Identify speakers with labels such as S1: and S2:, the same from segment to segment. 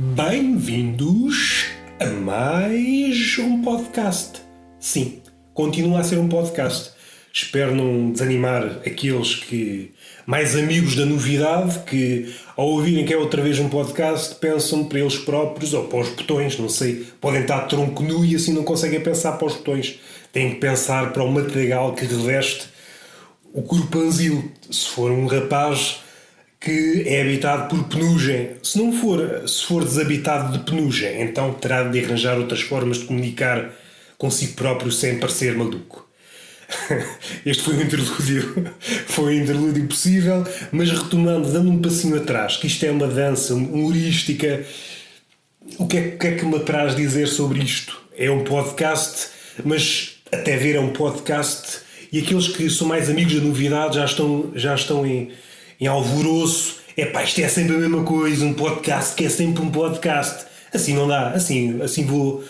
S1: Bem-vindos a mais um podcast. Sim, continua a ser um podcast. Espero não desanimar aqueles que, mais amigos da novidade, que ao ouvirem que é outra vez um podcast, pensam para eles próprios ou para os botões, não sei, podem estar tronco nu e assim não conseguem pensar para os botões. Têm que pensar para o material que reveste o corpanzil. Se for um rapaz que é habitado por penugem. Se for desabitado de penugem, então terá de arranjar outras formas de comunicar consigo próprio sem parecer maluco. Este foi um interlúdio possível, mas retomando, dando um passinho atrás, que isto é uma dança humorística. O que é que me apraz dizer sobre isto? É um podcast, mas até ver é um podcast, e aqueles que são mais amigos da novidade já estão em alvoroço. Epá, isto é sempre a mesma coisa, um podcast que é sempre um podcast. Assim não dá, assim vou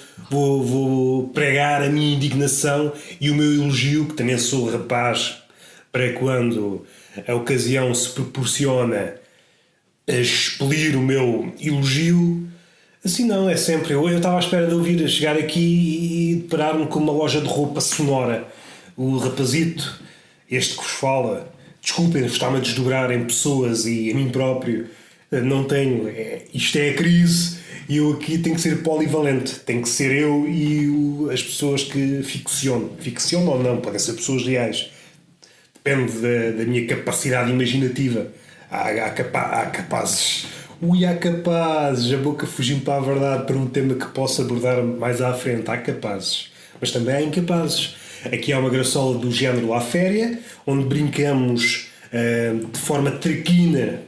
S1: pregar a minha indignação e o meu elogio, que também sou rapaz para quando a ocasião se proporciona a expelir o meu elogio. Assim não, é sempre eu estava à espera de ouvir chegar aqui e deparar-me com uma loja de roupa sonora. O rapazito, este que vos fala, desculpem, está-me a desdobrar em pessoas e a mim próprio. Não tenho. Isto é a crise e eu aqui tenho que ser polivalente. Tem que ser eu e as pessoas que ficciono. Ficciono ou não, podem ser pessoas reais. Depende da minha capacidade imaginativa. Há capazes. Há capazes. A boca fugindo para a verdade para um tema que posso abordar mais à frente. Há capazes. Mas também há incapazes. Aqui há uma graçola do género à féria, onde brincamos de forma traquina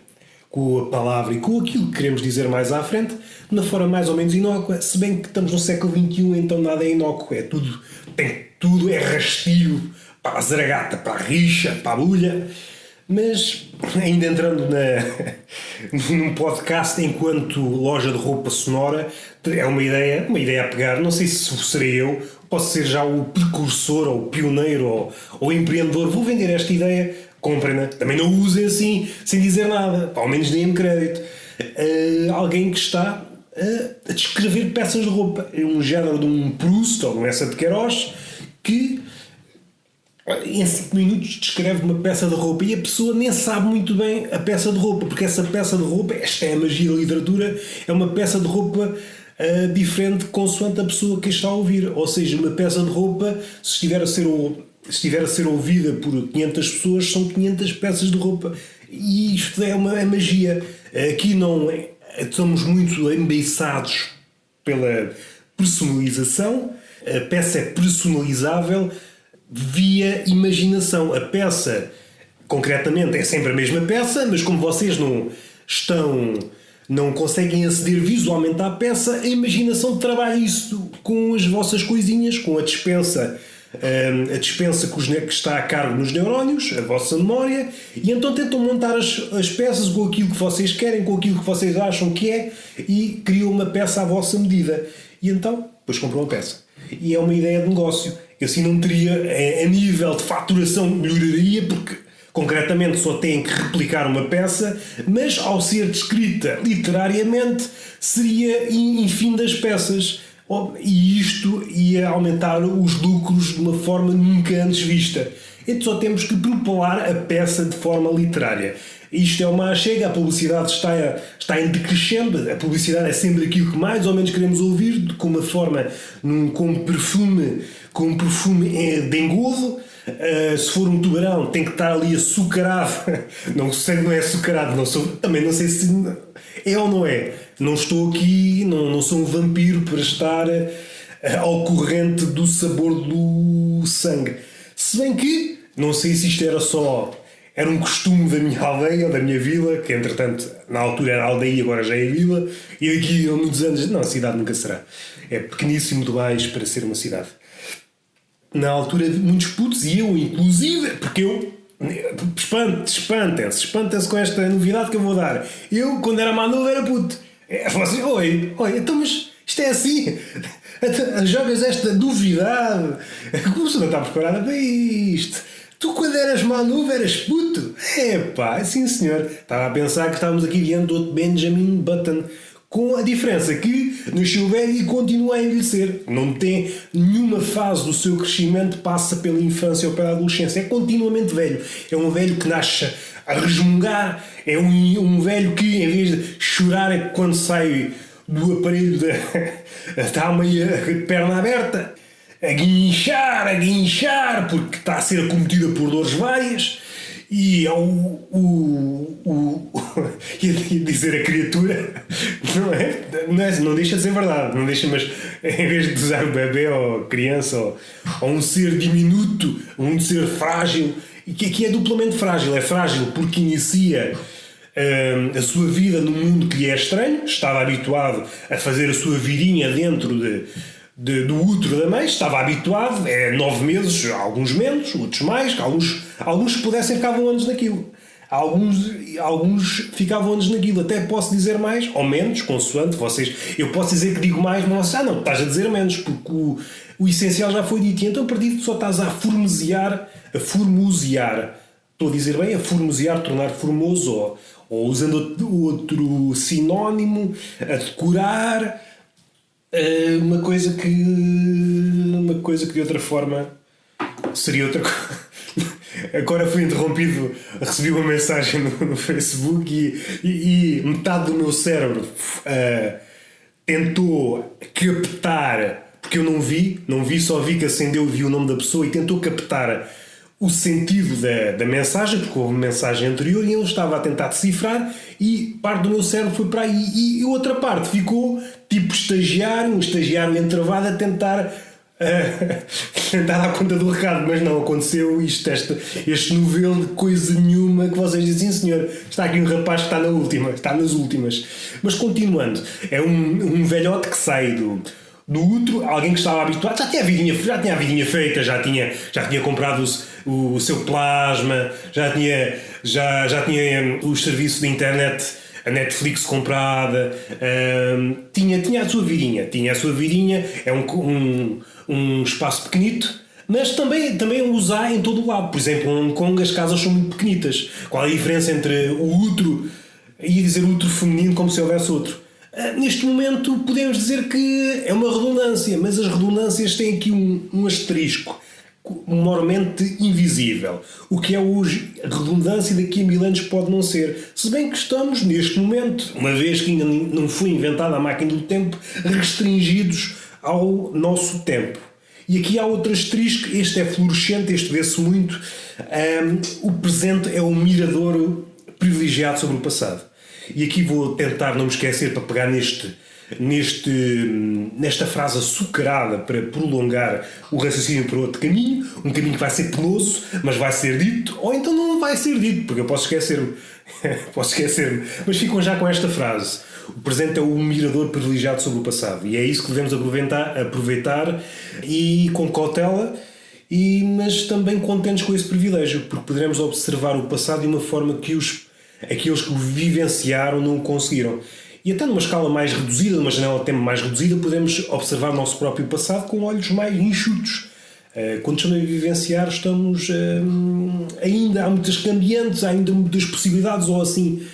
S1: com a palavra e com aquilo que queremos dizer mais à frente, de uma forma mais ou menos inócua, se bem que estamos no século XXI, então nada é inócuo, tudo é rastilho para a zaragata, para a rixa, para a bulha. Mas ainda entrando num podcast enquanto loja de roupa sonora, é uma ideia a pegar. Não sei se serei eu, posso ser já o precursor ou o pioneiro ou o empreendedor. Vou vender esta ideia, comprem-na. Também não usem assim sem dizer nada, ao menos deem-me crédito. Alguém que está a descrever peças de roupa, um género de um Proust ou um Essa de Queiroz, que em 5 minutos descreve uma peça de roupa e a pessoa nem sabe muito bem a peça de roupa, porque essa peça de roupa, esta é a magia da literatura, é uma peça de roupa diferente consoante a pessoa que está a ouvir. Ou seja, uma peça de roupa, se estiver a ser ouvida por 500 pessoas, são 500 peças de roupa. E isto é uma magia. Aqui não estamos muito embeiçados pela personalização. A peça é personalizável via imaginação. A peça, concretamente, é sempre a mesma peça, mas como vocês não conseguem aceder visualmente à peça, a imaginação trabalha isso com as vossas coisinhas, com a dispensa que está a cargo nos neurónios, a vossa memória, e então tentam montar as peças com aquilo que vocês querem, com aquilo que vocês acham que é, e criam uma peça à vossa medida. E então, depois compram uma peça. E é uma ideia de negócio. E assim não teria, a nível de faturação, melhoraria, porque concretamente só têm que replicar uma peça, mas ao ser descrita literariamente seria infindas peças. E isto ia aumentar os lucros de uma forma nunca antes vista. Então só temos que propolar a peça de forma literária. Isto é uma achega, a publicidade está em decrescendo, a publicidade é sempre aquilo que mais ou menos queremos ouvir, com uma forma, com um perfume de engodo. Se for um tubarão tem que estar ali açucarado. Não sei, não é açucarado, também não sei se é ou não é. Não estou aqui, não sou um vampiro para estar ao corrente do sabor do sangue. Se bem que, não sei se isto era um costume da minha aldeia ou da minha vila, que entretanto na altura era aldeia e agora já é vila, e daqui a muitos anos, não, a cidade nunca será. É pequeníssimo demais para ser uma cidade. Na altura, muitos putos, e eu inclusive, porque eu... Espantem-se com esta novidade que eu vou dar. Eu, quando era mais novo, era puto. Assim, oi, então, mas isto é assim? Jogas esta novidade? Como se não está preparada para isto? Tu, quando eras mais novo, eras puto? Epá, sim senhor. Estava a pensar que estávamos aqui diante do outro Benjamin Button, Com a diferença que nasceu velho e continua a envelhecer. Não tem nenhuma fase do seu crescimento passa pela infância ou pela adolescência. É continuamente velho. É um velho que nasce a resmungar. É um velho que, em vez de chorar quando sai do aparelho está meio a perna aberta, a guinchar, porque está a ser acometida por dores várias. E ia dizer a criatura, não deixa de ser verdade, não deixa, mas em vez de usar o bebê ou a criança ou um ser diminuto, um ser frágil, e que aqui é duplamente frágil. É frágil porque inicia a sua vida num mundo que lhe é estranho, estava habituado a fazer a sua vidinha dentro do útero da mãe, estava habituado, 9 meses, alguns menos, outros mais, alguns se pudessem ficavam anos naquilo. Alguns ficavam anos naquilo, até posso dizer mais ou menos, consoante vocês. Eu posso dizer que digo mais, mas vocês, não, estás a dizer menos, porque o essencial já foi dito. E então, a partir de só estás a formosear, estou a dizer bem, a formosear, tornar formoso, ou usando outro sinónimo, a decorar. Uma coisa que de outra forma seria outra coisa. Agora fui interrompido, recebi uma mensagem no Facebook e metade do meu cérebro tentou captar, porque eu não vi, só vi que acendeu e vi o nome da pessoa, e tentou captar o sentido da mensagem, porque houve uma mensagem anterior e ele estava a tentar decifrar, e parte do meu cérebro foi para aí, e outra parte ficou tipo um estagiário entravado a tentar dar conta do recado, mas não aconteceu este novelo de coisa nenhuma, que vocês dizem, sim senhor, está aqui um rapaz que está nas últimas. Mas continuando, é um velhote que sai do útero, alguém que estava habituado, já tinha a vidinha feita, já tinha comprado o seu plasma, já tinha os serviços de internet, a Netflix comprada, tinha a sua vidinha, é um espaço pequenito, mas também os há em todo o lado. Por exemplo, em Hong Kong as casas são muito pequenitas. Qual é a diferença entre o útero, ia dizer útero feminino como se houvesse outro? Neste momento podemos dizer que é uma redundância, mas as redundâncias têm aqui um asterisco, mormente invisível. O que é hoje redundância daqui a 1000 anos pode não ser. Se bem que estamos neste momento, uma vez que ainda não foi inventada a máquina do tempo, restringidos ao nosso tempo. E aqui há outro asterisco, este é fluorescente, este vê-se muito. O presente é um mirador privilegiado sobre o passado. E aqui vou tentar não me esquecer para pegar nesta frase açucarada para prolongar o raciocínio para outro caminho, um caminho que vai ser penoso, mas vai ser dito, ou então não vai ser dito, porque eu posso esquecer-me, mas ficam já com esta frase: o presente é o mirador privilegiado sobre o passado, e é isso que devemos aproveitar e com cautela, mas também contentes com esse privilégio, porque poderemos observar o passado de uma forma que aqueles que o vivenciaram não o conseguiram. E até numa escala mais reduzida, numa janela de tempo mais reduzida, podemos observar o nosso próprio passado com olhos mais enxutos. Quando estamos a vivenciar, ainda há muitas cambiantes, há ainda muitas possibilidades, ou assim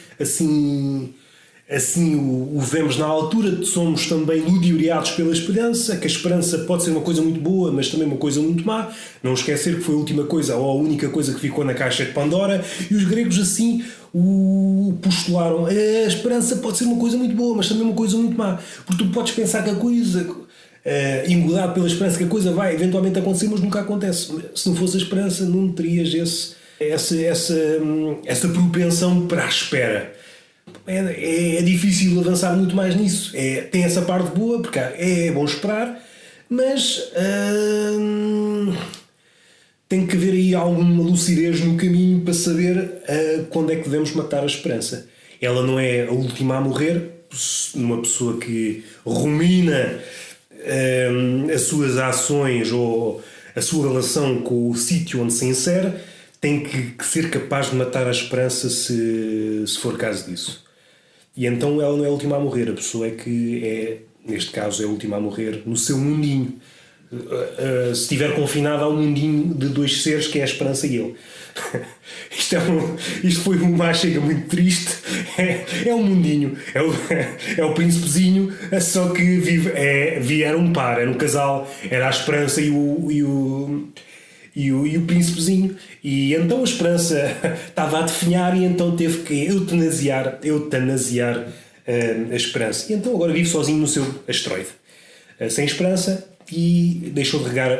S1: o vemos na altura. Somos também ludibriados pela esperança, que a esperança pode ser uma coisa muito boa, mas também uma coisa muito má. Não esquecer que foi a última coisa ou a única coisa que ficou na caixa de Pandora, e os gregos assim o postularam. A esperança pode ser uma coisa muito boa, mas também uma coisa muito má, porque tu podes pensar que a coisa, engodado pela esperança, que a coisa vai eventualmente acontecer, mas nunca acontece. Se não fosse a esperança, não terias essa propensão para a espera. É difícil avançar muito mais nisso. Tem essa parte boa, porque é bom esperar, mas tem que haver aí alguma lucidez no caminho para saber quando é que devemos matar a esperança. Ela não é a última a morrer. Numa pessoa que rumina as suas ações ou a sua relação com o sítio onde se insere, tem que ser capaz de matar a esperança se for caso disso. E então ela não é a última a morrer. A pessoa neste caso, é a última a morrer no seu mundinho. se estiver confinado ao mundinho de dois seres que é a esperança e ele. Isto foi uma chega muito triste. É um mundinho, é o príncipezinho, só que era um par, era um casal, era a esperança e o príncipezinho. E então a esperança estava a definhar e então teve que eutanasiar a esperança. E então agora vive sozinho no seu asteroide, sem esperança, e deixou de regar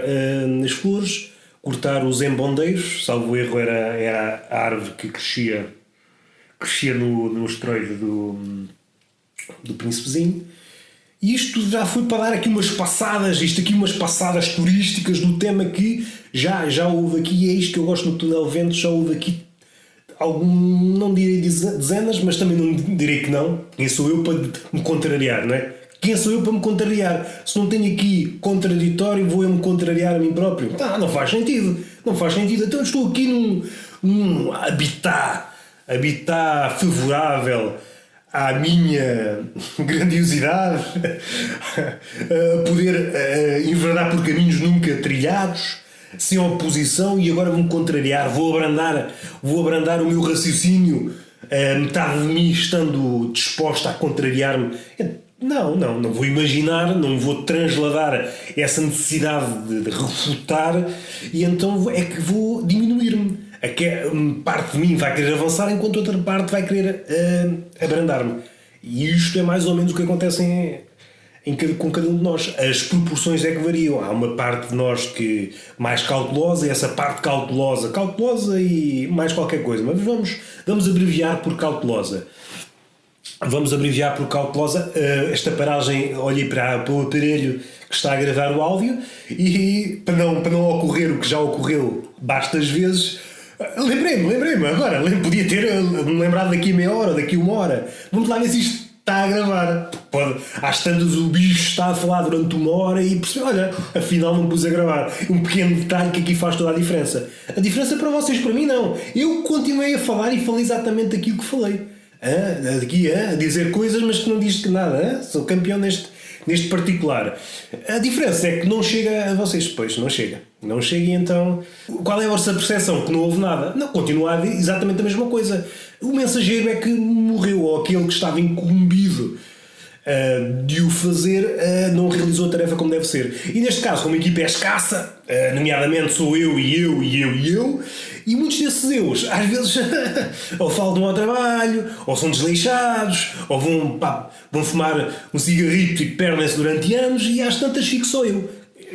S1: as flores, cortar os embondeiros, salvo erro era a árvore que crescia no asteroide do príncipezinho. E isto já foi para dar aqui umas passadas turísticas do tema que já houve aqui, e é isto que eu gosto no Túnel Vento, já houve aqui não direi dezenas, mas também não direi que não. Quem sou eu para me contrariar, não é? Quem sou eu para me contrariar? Se não tenho aqui contraditório, vou eu me contrariar a mim próprio? Não faz sentido. Então estou aqui num habitat favorável à minha grandiosidade, a poder enverdar por caminhos nunca trilhados, sem oposição, e agora vou-me contrariar, vou abrandar o meu raciocínio, metade de mim estando disposta a contrariar-me. Não vou imaginar, não vou transladar essa necessidade de refutar, e então é que vou diminuir-me. Parte de mim vai querer avançar, enquanto outra parte vai querer abrandar-me. E isto é mais ou menos o que acontece com cada um de nós. As proporções é que variam. Há uma parte de nós que mais cautelosa, e essa parte cautelosa e mais qualquer coisa, mas vamos abreviar por cautelosa. Esta paragem, olhei para o aparelho que está a gravar o áudio, e para não ocorrer o que já ocorreu bastas vezes, lembrei-me agora, podia ter-me lembrado daqui a meia hora, daqui a uma hora. Vamos lá ver se isto está a gravar. Às tantas o bicho está a falar durante uma hora e percebe, olha, afinal não pus a gravar. Um pequeno detalhe que aqui faz toda a diferença. A diferença para vocês, para mim não. Eu continuei a falar e falei exatamente aquilo que falei. A dizer coisas, mas que não diz nada. Sou campeão neste particular. A diferença é que não chega a vocês depois. Não chega, e então qual é a vossa percepção? Que não houve nada? Não, continua a dizer exatamente a mesma coisa. O mensageiro é que morreu, ou aquele que estava incumbido de o fazer, não realizou a tarefa como deve ser. E neste caso, como a equipa é escassa, nomeadamente sou eu, e muitos desses eus, às vezes, ou faltam ao trabalho, ou são desleixados, ou vão fumar um cigarrito e perdem-se durante anos, e às tantas fico só eu.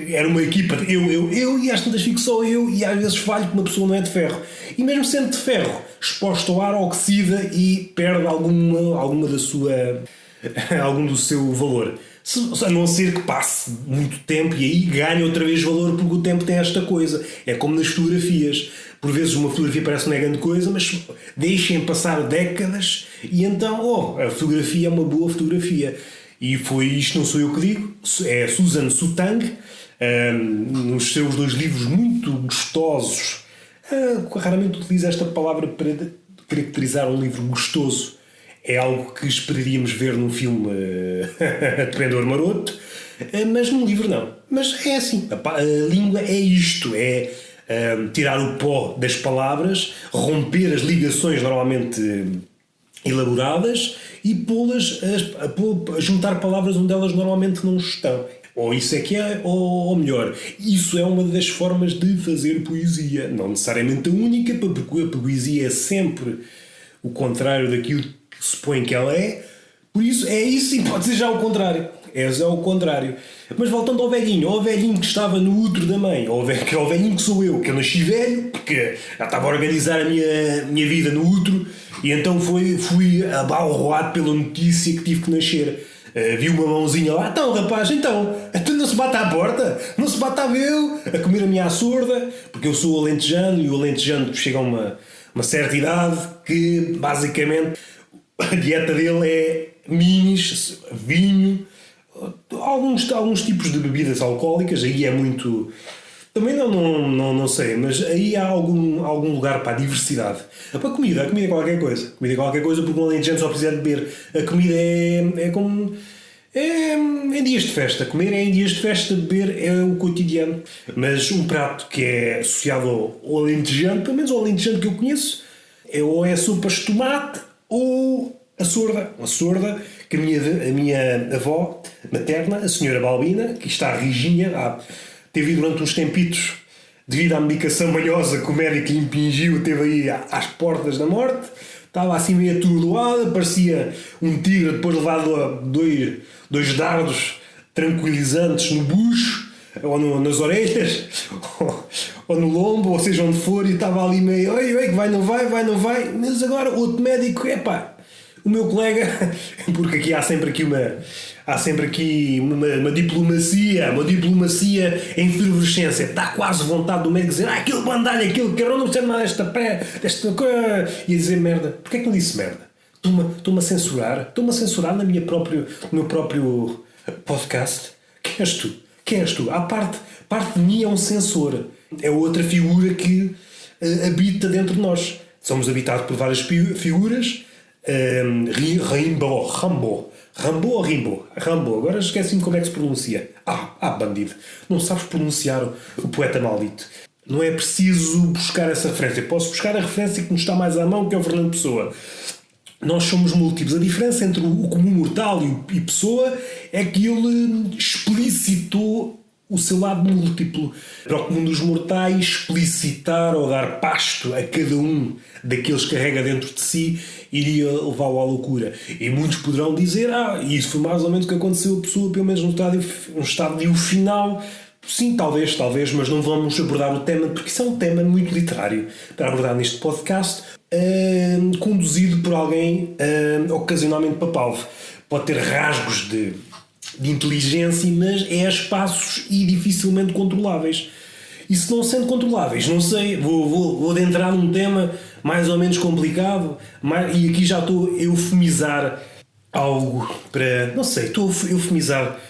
S1: Era uma equipa de eu, e às tantas fico só eu, e às vezes falho que uma pessoa não é de ferro. E mesmo sendo de ferro, exposto ao ar, oxida e perde alguma da sua... algum do seu valor, a não ser que passe muito tempo, e aí ganha outra vez valor, porque o tempo tem esta coisa. É como nas fotografias, por vezes uma fotografia parece uma grande coisa, mas deixem passar décadas e então a fotografia é uma boa fotografia. E foi isto, não sou eu que digo, é Susan Sontag, nos seus 2 livros muito gostosos. Raramente utilizo esta palavra para caracterizar um livro gostoso. É algo que esperaríamos ver num filme de Pendor Maroto, mas num livro não. Mas é assim, a língua é isto, é tirar o pó das palavras, romper as ligações normalmente elaboradas e pô-las a juntar palavras onde elas normalmente não estão. Ou isso é que é, ou melhor, isso é uma das formas de fazer poesia. Não necessariamente a única, porque a poesia é sempre o contrário daquilo que se supõe que ela é. Por isso é isso, e pode ser já o contrário. É já o contrário. Mas voltando ao velhinho que estava no útero da mãe, ao velhinho que sou eu, que eu nasci velho, porque já estava a organizar a minha vida no útero, e então fui abalroado pela notícia que tive que nascer. Vi uma mãozinha lá, então rapaz, então não se bate à porta, não se bate a eu a comer a minha açorda, porque eu sou alentejano, e o alentejano chega a uma certa idade que basicamente a dieta dele é minis, vinho, alguns tipos de bebidas alcoólicas. Aí é muito... Também não sei, mas aí há algum lugar para a diversidade. Para a comida é qualquer coisa. Comida é qualquer coisa, porque um alentejano só precisa de beber. A comida é Em dias de festa. Comer é em dias de festa, beber é o cotidiano. Mas um prato que é associado ao alentejano, pelo menos ao alentejano que eu conheço, ou é sopas de tomate ou a sorda. A sorda que a minha avó materna, a senhora Balbina, que está rijinha, teve durante uns tempitos, devido à medicação manhosa que o médico lhe impingiu, teve aí às portas da morte. Estava assim meio atordoada, parecia um tigre depois levado a dois dardos tranquilizantes no bucho, ou nas orelhas, ou no lombo, ou seja, onde for, e estava ali meio, oi, vai, não vai, mas agora outro médico, o meu colega, porque aqui há sempre aqui uma diplomacia em efervescência. Dá quase vontade do médico dizer aquilo bandalho, aquilo que eu não percebo nada desta coisa. E a dizer merda. Porquê é que não disse merda? Estou-me a censurar. Estou-me a censurar no meu próprio podcast. Quem és tu? A parte de mim é um censor. É outra figura que habita dentro de nós. Somos habitados por várias figuras. Rambo ou Rimbo? Rambo, agora esqueci-me como é que se pronuncia. Bandido. Não sabes pronunciar o poeta maldito. Não é preciso buscar essa referência. Posso buscar a referência que nos está mais à mão, que é o Fernando Pessoa. Nós somos múltiplos. A diferença entre o comum mortal e Pessoa é que ele explicitou o seu lado múltiplo. Para o comum dos mortais, explicitar ou dar pasto a cada um daqueles que carrega dentro de si iria levá-lo à loucura. E muitos poderão dizer, isso foi mais ou menos o que aconteceu a Pessoa, pelo menos no estádio final. Sim, talvez, mas não vamos abordar o tema, porque isso é um tema muito literário para abordar neste podcast, conduzido por alguém ocasionalmente papalvo. Pode ter rasgos de inteligência, mas é a espaços e dificilmente controláveis. E se não sendo controláveis, não sei, vou adentrar num tema mais ou menos complicado, e aqui já estou a eufemizar algo para... Não sei, estou a eufemizar,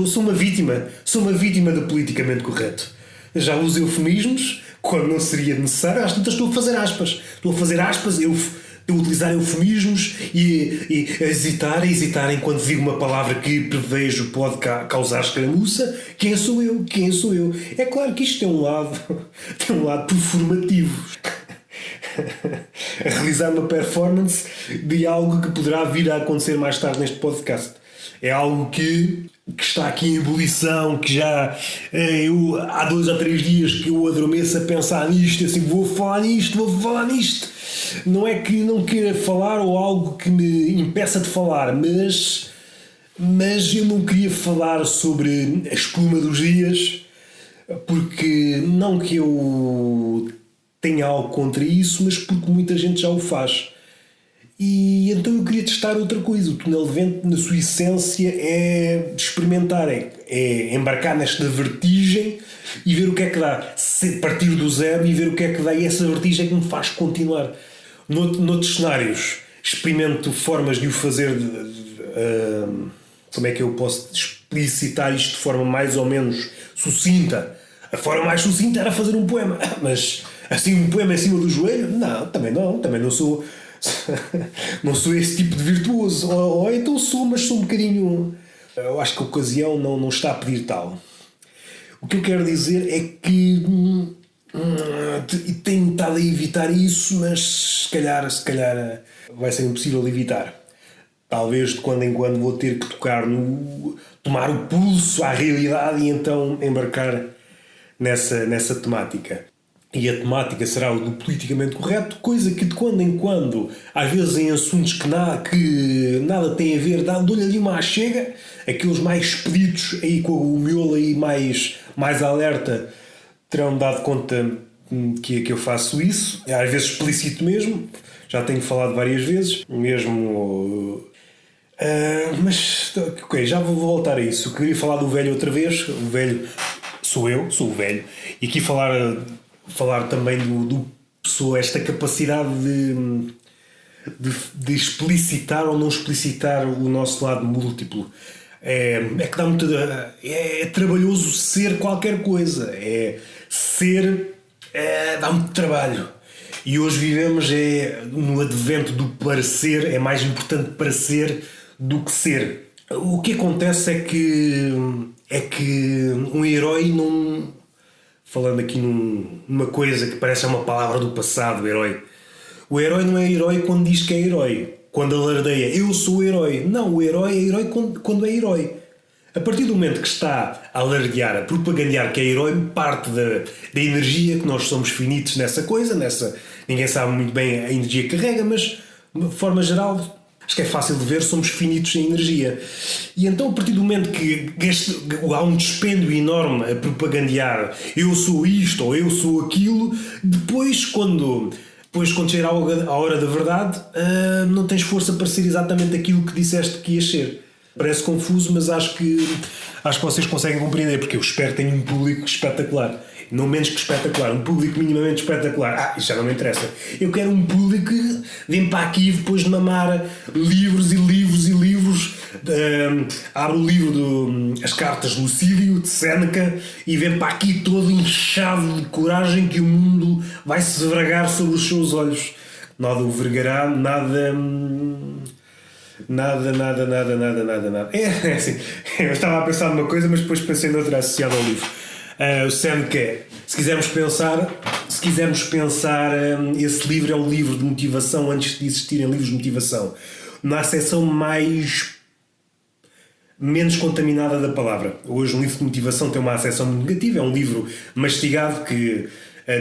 S1: sou uma vítima do politicamente correto. Já uso eufemismos quando não seria necessário, às tantas estou a fazer aspas, eu utilizar eufemismos e hesitar enquanto digo uma palavra que prevejo pode causar escaramuça. Quem sou eu? É claro que isto tem um lado performativo. A realizar uma performance de algo que poderá vir a acontecer mais tarde neste podcast. É algo que está aqui em ebulição, que já há 2 ou 3 dias que eu adormeço a pensar nisto, assim, vou falar nisto. Não é que não queira falar ou algo que me impeça de falar, mas eu não queria falar sobre a espuma dos dias, porque não que eu tenha algo contra isso, mas porque muita gente já o faz. E então eu queria testar outra coisa. O túnel de vento, na sua essência, é experimentar, é embarcar nesta vertigem e ver o que é que dá. Partir do zero e ver o que é que dá. E essa vertigem é que me faz continuar. Noutros cenários, experimento formas de o fazer. Como é que eu posso explicitar isto de forma mais ou menos sucinta? A forma mais sucinta era fazer um poema. Mas assim, um poema em cima do joelho? Não, também não sou... não sou esse tipo de virtuoso, ou então sou, mas sou um bocadinho... Eu acho que a ocasião não está a pedir tal. O que eu quero dizer é que tenho estado a evitar isso, mas se calhar vai ser impossível evitar. Talvez de quando em quando vou ter que tomar o pulso à realidade e então embarcar nessa temática. E a temática será o do politicamente correto, coisa que de quando em quando, às vezes em assuntos que nada tem a ver, dou-lhe ali uma chega, aqueles mais expeditos, aí com o miolo aí mais alerta, terão dado conta que eu faço isso, às vezes explícito mesmo, já tenho falado várias vezes, mesmo... mas, ok, já vou voltar a isso. Eu queria falar do velho outra vez. O velho sou o velho, e aqui falar também do Pessoa, esta capacidade de explicitar ou não explicitar o nosso lado múltiplo. É que dá muito... É trabalhoso ser qualquer coisa. Dá muito trabalho. E hoje vivemos no advento do parecer. É mais importante parecer do que ser. O que acontece é que um herói não... Falando aqui numa coisa que parece uma palavra do passado, herói. O herói não é herói quando diz que é herói. Quando alardeia, eu sou o herói. Não, o herói é herói quando é herói. A partir do momento que está a alardear, a propagandear que é herói, parte da energia, que nós somos finitos nessa coisa, ninguém sabe muito bem a energia que carrega, mas de forma geral acho que é fácil de ver, somos finitos em energia. E então, a partir do momento que há um dispêndio enorme a propagandear eu sou isto ou eu sou aquilo, depois quando chega a hora da verdade, não tens força para ser exatamente aquilo que disseste que ias ser. Parece confuso, mas acho que vocês conseguem compreender, porque eu espero que tenha um público espetacular. Não menos que espetacular, um público minimamente espetacular. Isso já não me interessa. Eu quero um público que vem para aqui depois de mamar livros e livros e livros. Abre o livro As Cartas de Lucídio, de Séneca, e vem para aqui todo inchado de coragem que o mundo vai se esfregar sobre os seus olhos. Nada o vergará, nada. Nada. É assim, eu estava a pensar numa coisa, mas depois pensei noutra associada ao livro. O Séneca, se quisermos pensar, esse livro é um livro de motivação antes de existirem livros de motivação, na acessão menos contaminada da palavra. Hoje um livro de motivação tem uma acessão muito negativa, é um livro mastigado que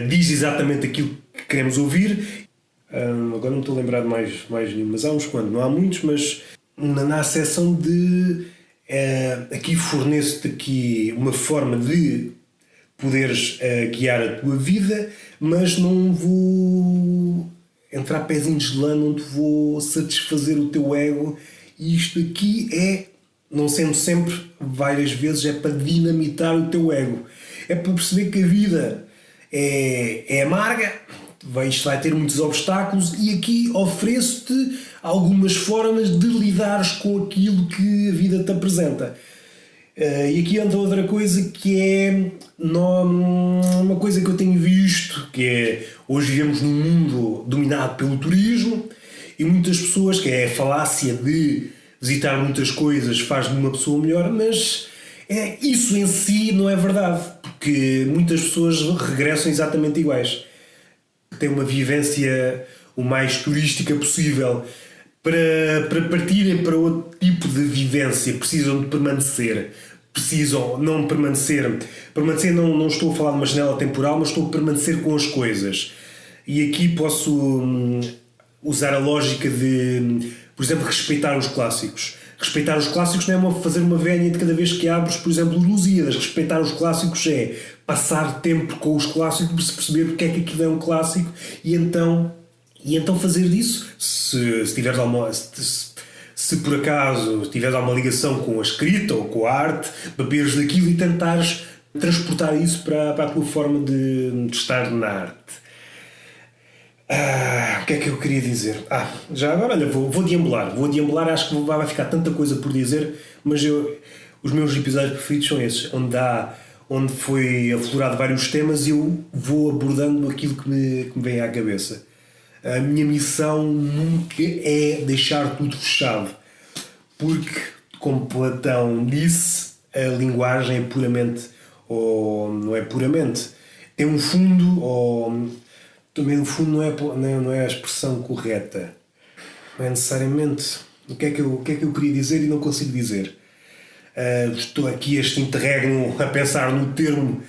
S1: diz exatamente aquilo que queremos ouvir. Agora não estou a lembrar de mais nenhum, mas há uns quantos, não há muitos, mas na acessão de aqui forneço-te aqui uma forma de poderes guiar a tua vida, mas não vou entrar pezinhos de lã, não te vou satisfazer o teu ego, e isto aqui é, não sendo sempre, várias vezes, é para dinamitar o teu ego, é para perceber que a vida é amarga, isto vai ter muitos obstáculos, e aqui ofereço-te algumas formas de lidares com aquilo que a vida te apresenta. E aqui entra outra coisa que é uma coisa que eu tenho visto, que é, hoje vivemos num mundo dominado pelo turismo, e muitas pessoas, que é a falácia de visitar muitas coisas faz de uma pessoa melhor, mas isso em si não é verdade, porque muitas pessoas regressam exatamente iguais. Têm uma vivência o mais turística possível. Para partirem para outro tipo de vivência precisam de permanecer. Permanecer não estou a falar de uma janela temporal, mas estou a permanecer com as coisas. E aqui posso usar a lógica de, por exemplo, respeitar os clássicos. Respeitar os clássicos não é fazer uma vénia de cada vez que abres, por exemplo, Lusíadas. Respeitar os clássicos é passar tempo com os clássicos para se perceber porque é que aquilo é um clássico, e então fazer disso, se por acaso tiveres alguma ligação com a escrita ou com a arte, beberes daquilo e tentares transportar isso para a tua forma de estar na arte. O que é que eu queria dizer? Já agora, olha, vou deambular, acho que vai ficar tanta coisa por dizer, mas os meus episódios preferidos são esses, onde foi aflorado vários temas e eu vou abordando aquilo que me vem à cabeça. A minha missão nunca é deixar tudo fechado, porque, como Platão disse, a linguagem é puramente, ou não é puramente, tem um fundo, ou também no fundo não é a expressão correta, não é necessariamente. O que é que eu queria dizer e não consigo dizer? Estou aqui este interregno a pensar no termo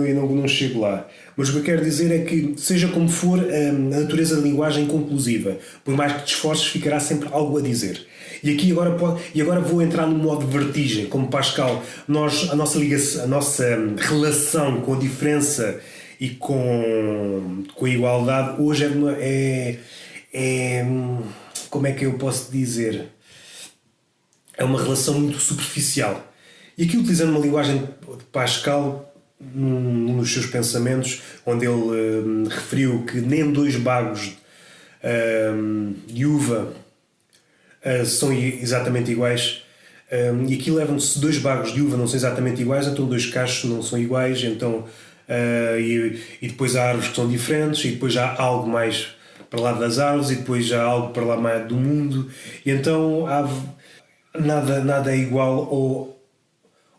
S1: e não chego lá. Mas o que eu quero dizer é que, seja como for, a natureza da linguagem é conclusiva. Por mais que te esforces, ficará sempre algo a dizer. E aqui agora vou entrar no modo vertigem, como Pascal. A nossa relação com a diferença e com a igualdade hoje como é que eu posso dizer? É uma relação muito superficial. E aqui, utilizando uma linguagem de Pascal, num dos seus pensamentos, onde ele referiu que nem 2 bagos de uva são exatamente iguais, e aqui levam-se 2 bagos de uva não são exatamente iguais, então 2 cachos não são iguais, então, e depois há árvores que são diferentes, e depois há algo mais para lá das árvores e depois já há algo para lá mais do mundo. E então nada é igual. Ou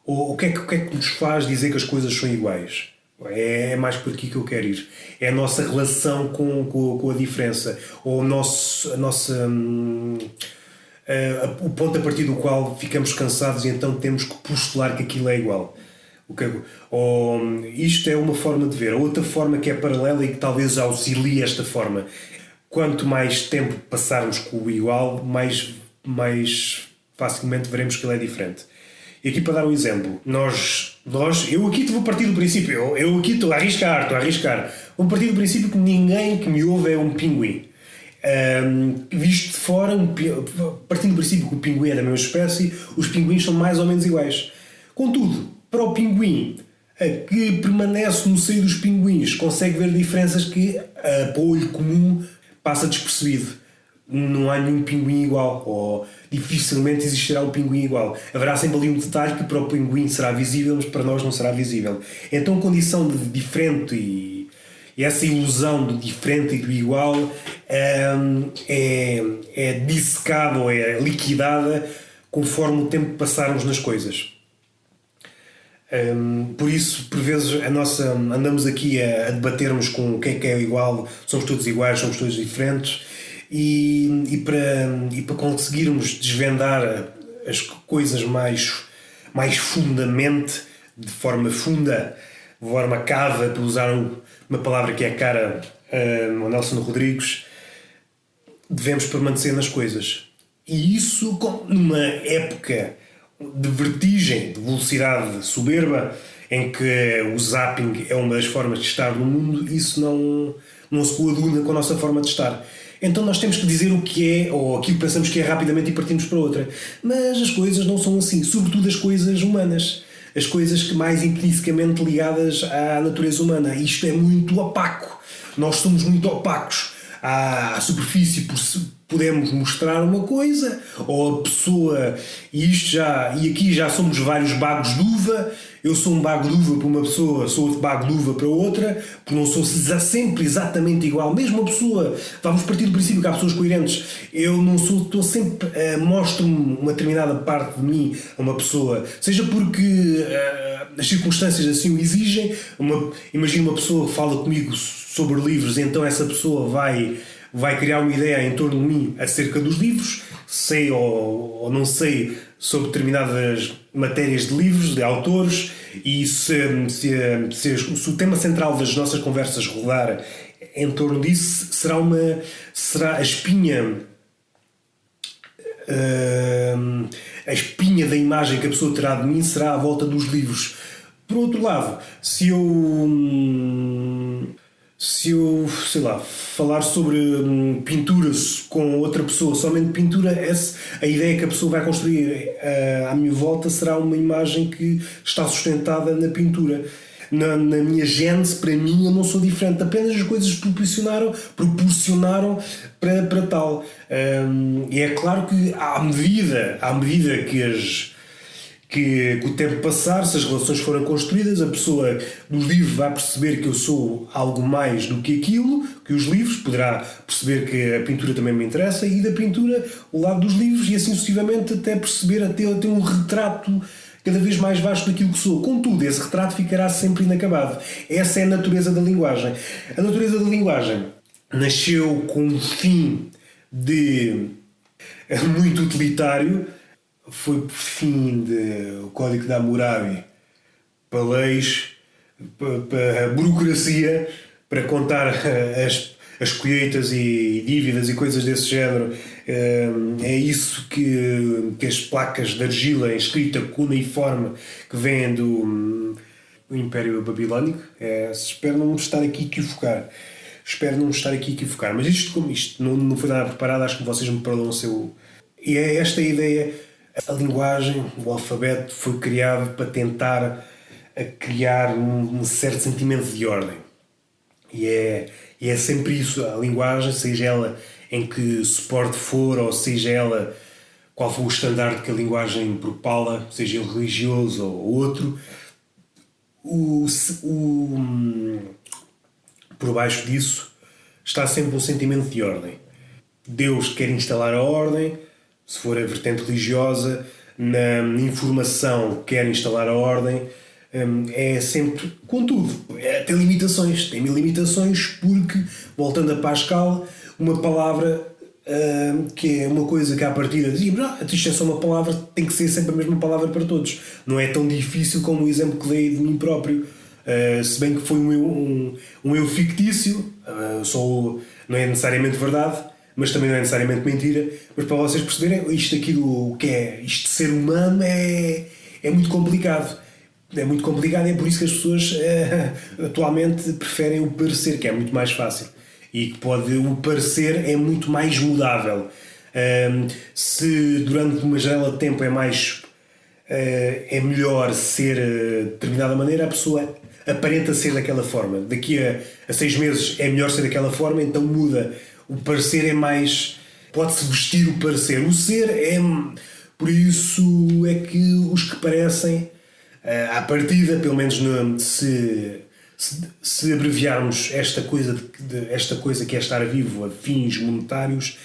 S1: o que é que nos faz dizer que as coisas são iguais? É mais por aqui que eu quero ir. É a nossa relação com a diferença. Ou o ponto a partir do qual ficamos cansados e então temos que postular que aquilo é igual. Isto é uma forma de ver. A outra forma que é paralela e que talvez auxilie esta forma. Quanto mais tempo passarmos com o igual, mais facilmente veremos que ele é diferente. E aqui para dar um exemplo, eu aqui vou partir do princípio, eu aqui estou a arriscar. Vou partir do princípio que ninguém que me ouve é um pinguim. Visto de fora, partindo do princípio que o pinguim é da mesma espécie, os pinguins são mais ou menos iguais. Contudo, para o pinguim que permanece no seio dos pinguins, consegue ver diferenças que para o olho comum passa despercebido. Não há nenhum pinguim igual, ou dificilmente existirá um pinguim igual. Haverá sempre ali um detalhe que para o pinguim será visível, mas para nós não será visível. Então a condição de diferente e essa ilusão do diferente e do igual é dissecada ou é liquidada conforme o tempo que passarmos nas coisas. Por isso, por vezes, andamos aqui a debatermos com o que é igual, somos todos iguais, somos todos diferentes. E para conseguirmos desvendar as coisas mais fundamente, de forma funda, de forma cava, para usar uma palavra que é cara ao Nelson Rodrigues, devemos permanecer nas coisas. E isso, numa época de vertigem, de velocidade soberba, em que o zapping é uma das formas de estar no mundo, isso não se coaduna com a nossa forma de estar. Então nós temos que dizer o que é, ou aquilo que pensamos que é rapidamente e partimos para outra. Mas as coisas não são assim, sobretudo as coisas humanas. As coisas que mais intrinsecamente ligadas à natureza humana. Isto é muito opaco. Nós somos muito opacos. À superfície podemos mostrar uma coisa, ou a pessoa, e aqui já somos vários bagos de uva. Eu sou um bago de uva para uma pessoa, sou outro bago de uva para outra, porque não sou sempre exatamente igual. Mesmo a pessoa, vamos partir do princípio que há pessoas coerentes. Eu não sou, estou sempre, mostro-me uma determinada parte de mim a uma pessoa, seja porque as circunstâncias assim o exigem. Imagina uma pessoa que fala comigo sobre livros, então essa pessoa vai criar uma ideia em torno de mim acerca dos livros, sei ou não sei sobre determinadas matérias de livros, de autores, e se o tema central das nossas conversas rodar em torno disso, será a espinha da imagem que a pessoa terá de mim será à volta dos livros. Por outro lado, se eu, sei lá, falar sobre pintura com outra pessoa, somente pintura, a ideia que a pessoa vai construir à minha volta será uma imagem que está sustentada na pintura. Na minha gênese, para mim, eu não sou diferente, apenas as coisas proporcionaram para tal. E é claro que à medida que o tempo passar, se as relações forem construídas, a pessoa do livro vai perceber que eu sou algo mais do que aquilo, que os livros, poderá perceber que a pintura também me interessa, e da pintura o lado dos livros, e assim sucessivamente até perceber, até um retrato cada vez mais vasto daquilo que sou. Contudo, esse retrato ficará sempre inacabado. Essa é a natureza da linguagem. A natureza da linguagem nasceu com um fim muito utilitário. Foi por fim do Código de Hammurabi para leis, para burocracia, para contar as colheitas e dívidas e coisas desse género. É isso que as placas de argila escrita cuneiforme que vêm do Império Babilónico. Espero não estar aqui a equivocar. Mas isto não foi nada preparado, acho que vocês me perdoam se eu... E é esta a ideia. A linguagem, o alfabeto, foi criado para tentar criar um certo sentimento de ordem. E é sempre isso. A linguagem, seja ela em que suporte for, ou seja ela qual for o estandarte que a linguagem propala, seja ele religioso ou outro, por baixo disso está sempre um sentimento de ordem. Deus quer instalar a ordem, se for a vertente religiosa, na informação quer instalar a ordem, é sempre, contudo, tem limitações. Tem limitações porque, voltando a Pascal, uma palavra que é uma coisa que à partida dizíamos, isto é só uma palavra, tem que ser sempre a mesma palavra para todos. Não é tão difícil como o exemplo que dei de mim próprio. Se bem que foi um eu fictício, não é necessariamente verdade, mas também não é necessariamente mentira. Mas para vocês perceberem, isto aqui do que é isto de ser humano é muito complicado. É muito complicado e é por isso que as pessoas atualmente preferem o parecer, que é muito mais fácil. E que o parecer é muito mais mudável. Se durante uma janela de tempo é melhor ser de determinada maneira, a pessoa aparenta ser daquela forma. Daqui a 6 meses é melhor ser daquela forma, então muda. O parecer é mais... Pode-se vestir o parecer. O ser é... Por isso é que os que parecem, à partida, pelo menos se abreviarmos esta coisa que é estar vivo a fins monetários,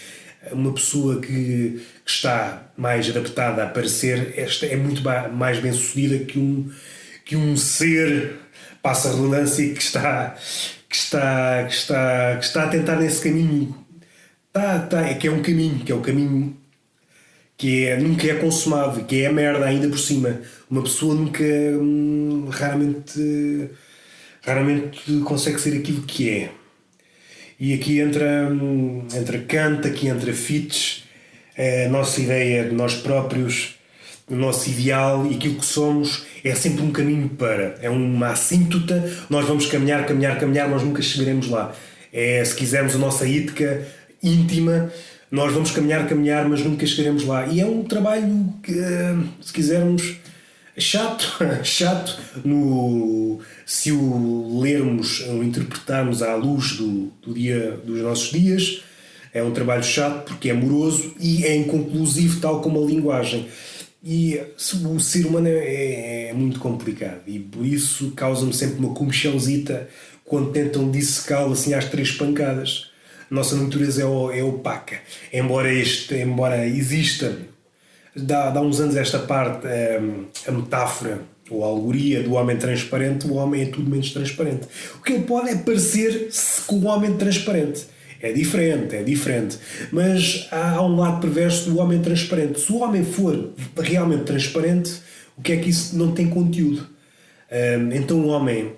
S1: uma pessoa que está mais adaptada a parecer é muito mais bem sucedida que um ser, passa a redundância, que está a tentar nesse caminho. Que é um caminho que nunca é consumado, que é a merda ainda por cima. Uma pessoa nunca, raramente consegue ser aquilo que é. E aqui entra Kant, aqui entra Fichte, a nossa ideia de nós próprios, o nosso ideal e aquilo que somos é sempre um caminho é uma assíntota, nós vamos caminhar, nós nunca chegaremos lá. Se quisermos a nossa ética íntima, nós vamos caminhar, mas nunca chegaremos lá. E é um trabalho que, se quisermos, chato, se o lermos ou interpretarmos à luz dos nossos dias. É um trabalho chato porque é moroso e é inconclusivo, tal como a linguagem. E o ser humano é muito complicado e por isso causa-me sempre uma comichãozita quando tentam dissecá-lo assim às 3 pancadas. A nossa natureza é opaca. Embora exista, dá uns anos esta parte, a metáfora ou a alegoria do homem transparente, o homem é tudo menos transparente. O que ele pode é parecer-se com o homem transparente. É diferente. Mas há um lado perverso do homem transparente. Se o homem for realmente transparente, o que é que isso não tem conteúdo? Então o homem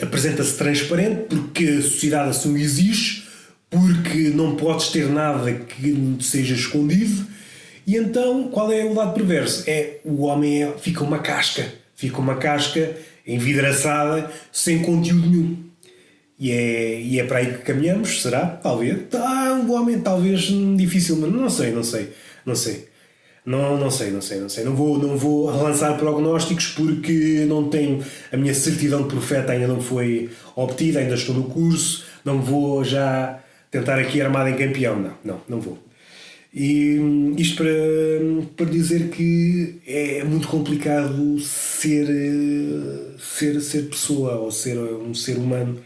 S1: apresenta-se transparente porque a sociedade assim o exige, porque não podes ter nada que seja escondido. E então, qual é o lado perverso? O homem fica uma casca envidraçada, sem conteúdo nenhum. E é para aí que caminhamos, será? Talvez. O homem talvez difícil, mas não sei. Não sei. Não vou lançar prognósticos porque não tenho... A minha certidão de profeta ainda não foi obtida, ainda estou no curso. Não vou já tentar aqui armado em campeão. Não vou. E isto para dizer que é muito complicado ser pessoa ou ser um ser humano,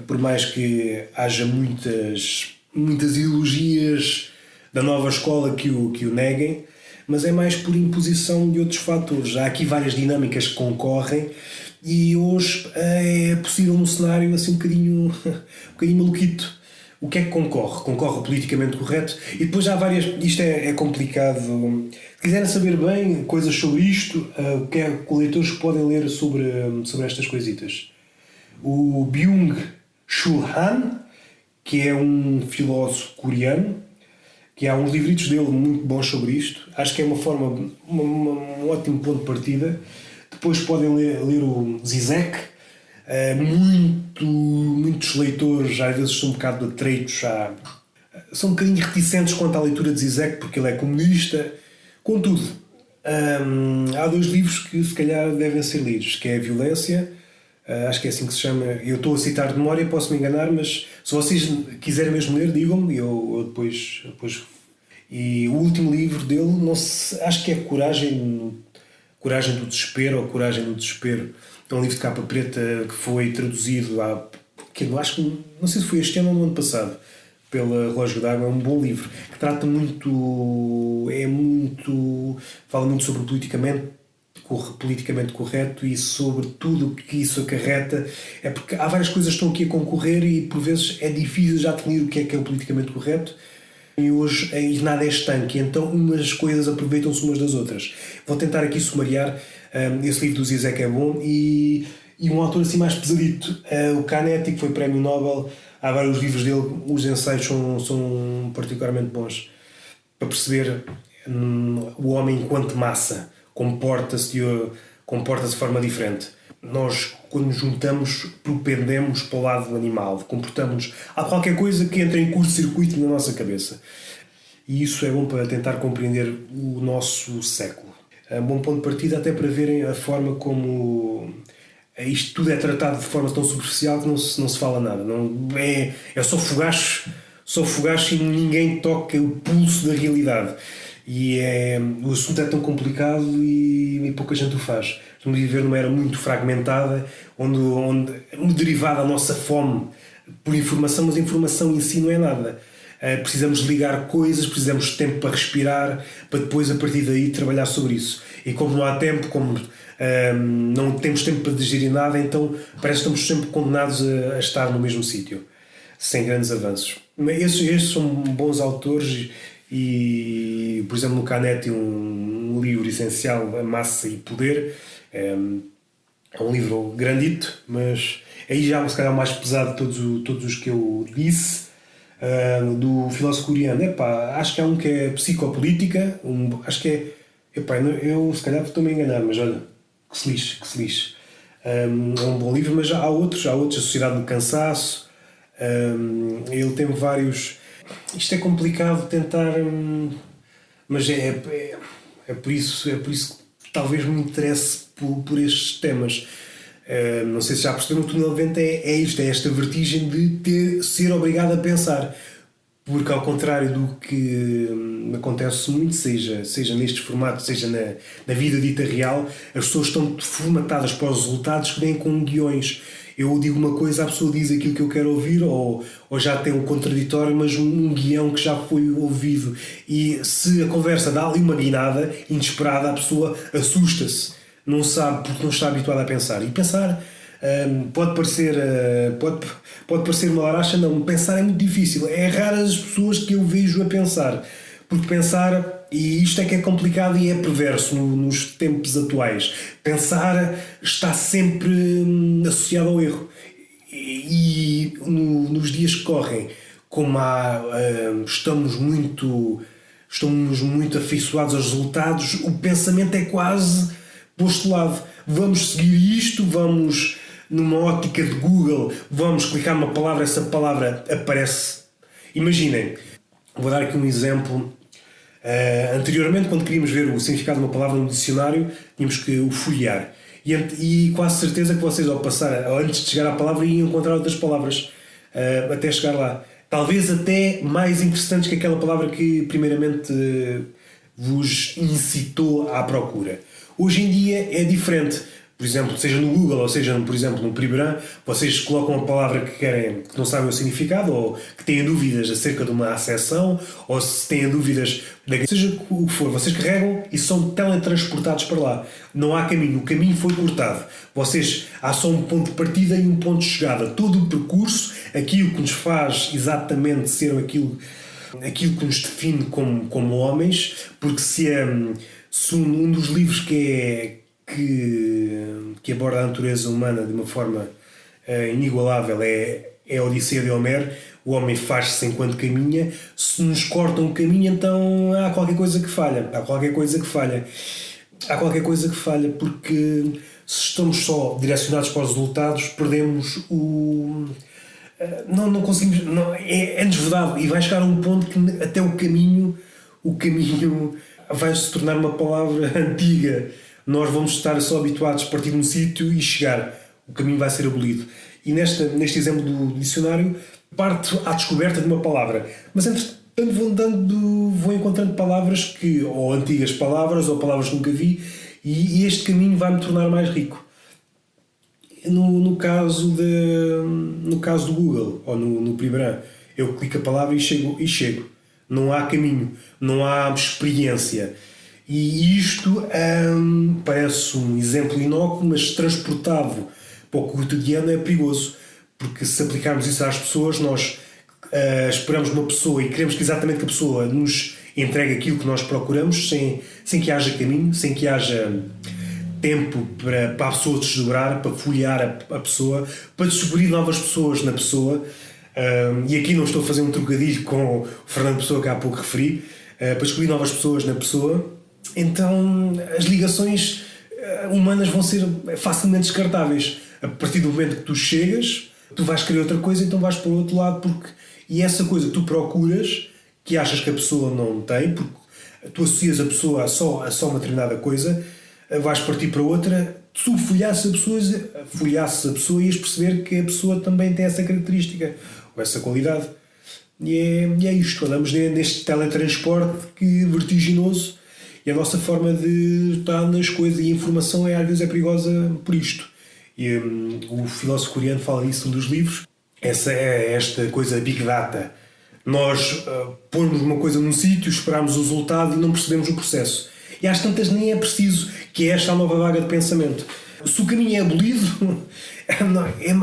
S1: por mais que haja muitas ideologias da nova escola que o neguem, mas é mais por imposição de outros fatores. Há aqui várias dinâmicas que concorrem e hoje é possível um cenário assim um bocadinho maluquito. O que é que concorre? Concorre o politicamente correto e depois há várias... Isto é complicado. Se quiserem saber bem coisas sobre isto, o que é que leitores podem ler sobre estas coisitas? O Byung-Chul Han, que é um filósofo coreano, que há uns livritos dele muito bons sobre isto. Acho que é um ótimo ponto de partida. Depois podem ler o Zizek. Muitos leitores às vezes são um bocado atreitos, são um bocadinho reticentes quanto à leitura de Zizek porque ele é comunista. Contudo, há 2 livros que se calhar devem ser lidos, que é a Violência, acho que é assim que se chama. Eu estou a citar de memória, posso me enganar, mas se vocês quiserem mesmo ler, digam-me, eu depois. E o último livro dele, não sei, acho que é Coragem do Desespero ou Coragem no Desespero. É um livro de capa preta que foi traduzido que eu acho que, não sei se foi este ano ou no ano passado, pela Relógio d'Água. É um bom livro que trata fala muito sobre o politicamente correto e sobre tudo o que isso acarreta. É porque há várias coisas que estão aqui a concorrer e por vezes é difícil já definir o que é o politicamente correto, e hoje nada é estanque, então umas coisas aproveitam-se umas das outras. Vou tentar aqui sumariar. Esse livro do Zizek é bom, e um autor assim mais pesadito, o Canetti, que foi prémio Nobel. Há vários livros dele, os ensaios são particularmente bons para perceber o homem enquanto massa comporta-se de forma diferente. Nós, quando nos juntamos, propendemos para o lado animal, comportamos. Há qualquer coisa que entra em curto-circuito na nossa cabeça. E isso é bom para tentar compreender o nosso século. É um bom ponto de partida até para verem a forma como isto tudo é tratado de forma tão superficial que não se fala nada. Não, é só fogacho e ninguém toca o pulso da realidade. E o assunto é tão complicado e pouca gente o faz. Estamos a viver numa era muito fragmentada, onde derivada a nossa fome por informação, mas a informação em si não é nada. Precisamos ligar coisas, precisamos de tempo para respirar, para depois a partir daí trabalhar sobre isso. E como não há tempo, como não temos tempo para digerir nada, então parece que estamos sempre condenados a estar no mesmo sítio, sem grandes avanços. Estes são bons autores. E, por exemplo, no Canetti, um livro essencial, A Massa e Poder, é um livro grandito, mas aí já se calhar o mais pesado de todos os que eu disse. Do filósofo coreano, acho que há um que é Psicopolítica, acho que eu se calhar estou-me a enganar, mas olha, que se lixe. É um bom livro, mas há outros, A Sociedade do Cansaço. Ele tem vários. Isto é complicado de tentar, mas é por isso que talvez me interesse por estes temas. Não sei se já perceberam, o túnel de vento é esta vertigem de ser obrigado a pensar, porque ao contrário do que acontece muito, seja nestes formatos, seja na vida dita real, as pessoas estão formatadas para os resultados que vêm com guiões. Eu digo uma coisa, a pessoa diz aquilo que eu quero ouvir, ou já tem um contraditório, mas um guião que já foi ouvido. E se a conversa dá ali uma guinada inesperada, a pessoa assusta-se, não sabe, porque não está habituada a pensar. E pensar pode parecer uma laracha, não. Pensar é muito difícil. É raras as pessoas que eu vejo a pensar, porque pensar, e isto é que é complicado e é perverso nos tempos atuais, pensar está sempre associado ao erro. E nos dias que correm, como estamos muito afeiçoados aos resultados, o pensamento é quase postulado. Vamos seguir isto, vamos numa ótica de Google, vamos clicar numa palavra, essa palavra aparece. Imaginem, vou dar aqui um exemplo. Anteriormente, quando queríamos ver o significado de uma palavra no dicionário, tínhamos que o folhear. E quase certeza que vocês, antes de chegar à palavra, iam encontrar outras palavras até chegar lá. Talvez até mais interessantes que aquela palavra que primeiramente vos incitou à procura. Hoje em dia é diferente. Por exemplo, seja no Google ou seja, por exemplo, no Primeran, vocês colocam uma palavra que não sabem o significado, ou que têm dúvidas acerca de uma acessão, ou se têm dúvidas, seja o que for, vocês carregam e são teletransportados para lá. Não há caminho, o caminho foi cortado. Há só um ponto de partida e um ponto de chegada. Todo o percurso, aquilo que nos faz exatamente ser aquilo que nos define como homens, porque se um dos livros que aborda a natureza humana de uma forma inigualável é a Odisseia de Homero. O homem faz-se enquanto caminha. Se nos cortam o caminho, então há qualquer coisa que falha. Porque se estamos só direcionados para os resultados, perdemos não conseguimos, é-nos vedado, e vai chegar a um ponto que até o caminho vai se tornar uma palavra antiga. Nós vamos estar só habituados a partir de um sítio e chegar. O caminho vai ser abolido. E neste exemplo do dicionário, parto à descoberta de uma palavra. Mas, entretanto, vou encontrando palavras ou antigas palavras, ou palavras que nunca vi, e este caminho vai-me tornar mais rico. no caso do Google ou no Primeiro, eu clico a palavra e chego. Não há caminho, não há experiência. E isto parece um exemplo inócuo, mas transportado para o cotidiano é perigoso, porque se aplicarmos isso às pessoas, nós esperamos uma pessoa e queremos que exatamente que a pessoa nos entregue aquilo que nós procuramos, sem que haja caminho, sem que haja tempo para a pessoa desdobrar, para folhear a pessoa, para descobrir novas pessoas na pessoa. E aqui não estou a fazer um trocadilho com o Fernando Pessoa que há pouco referi, para descobrir novas pessoas na pessoa. Então as ligações humanas vão ser facilmente descartáveis. A partir do momento que tu chegas, tu vais querer outra coisa, então vais para o outro lado, e essa coisa que tu procuras, que achas que a pessoa não tem, porque tu associas a pessoa a só uma determinada coisa, vais partir para outra. Tu folhasses a pessoa e ias perceber que a pessoa também tem essa característica ou essa qualidade. E é isto, andamos neste teletransporte vertiginoso, e a nossa forma de estar nas coisas, e a informação às vezes é perigosa por isto. E o filósofo coreano fala disso num dos livros. Esta coisa Big Data. Nós pormos uma coisa num sítio, esperamos o resultado e não percebemos o processo. E às tantas nem é preciso, que é esta a nova vaga de pensamento. Se o caminho é abolido,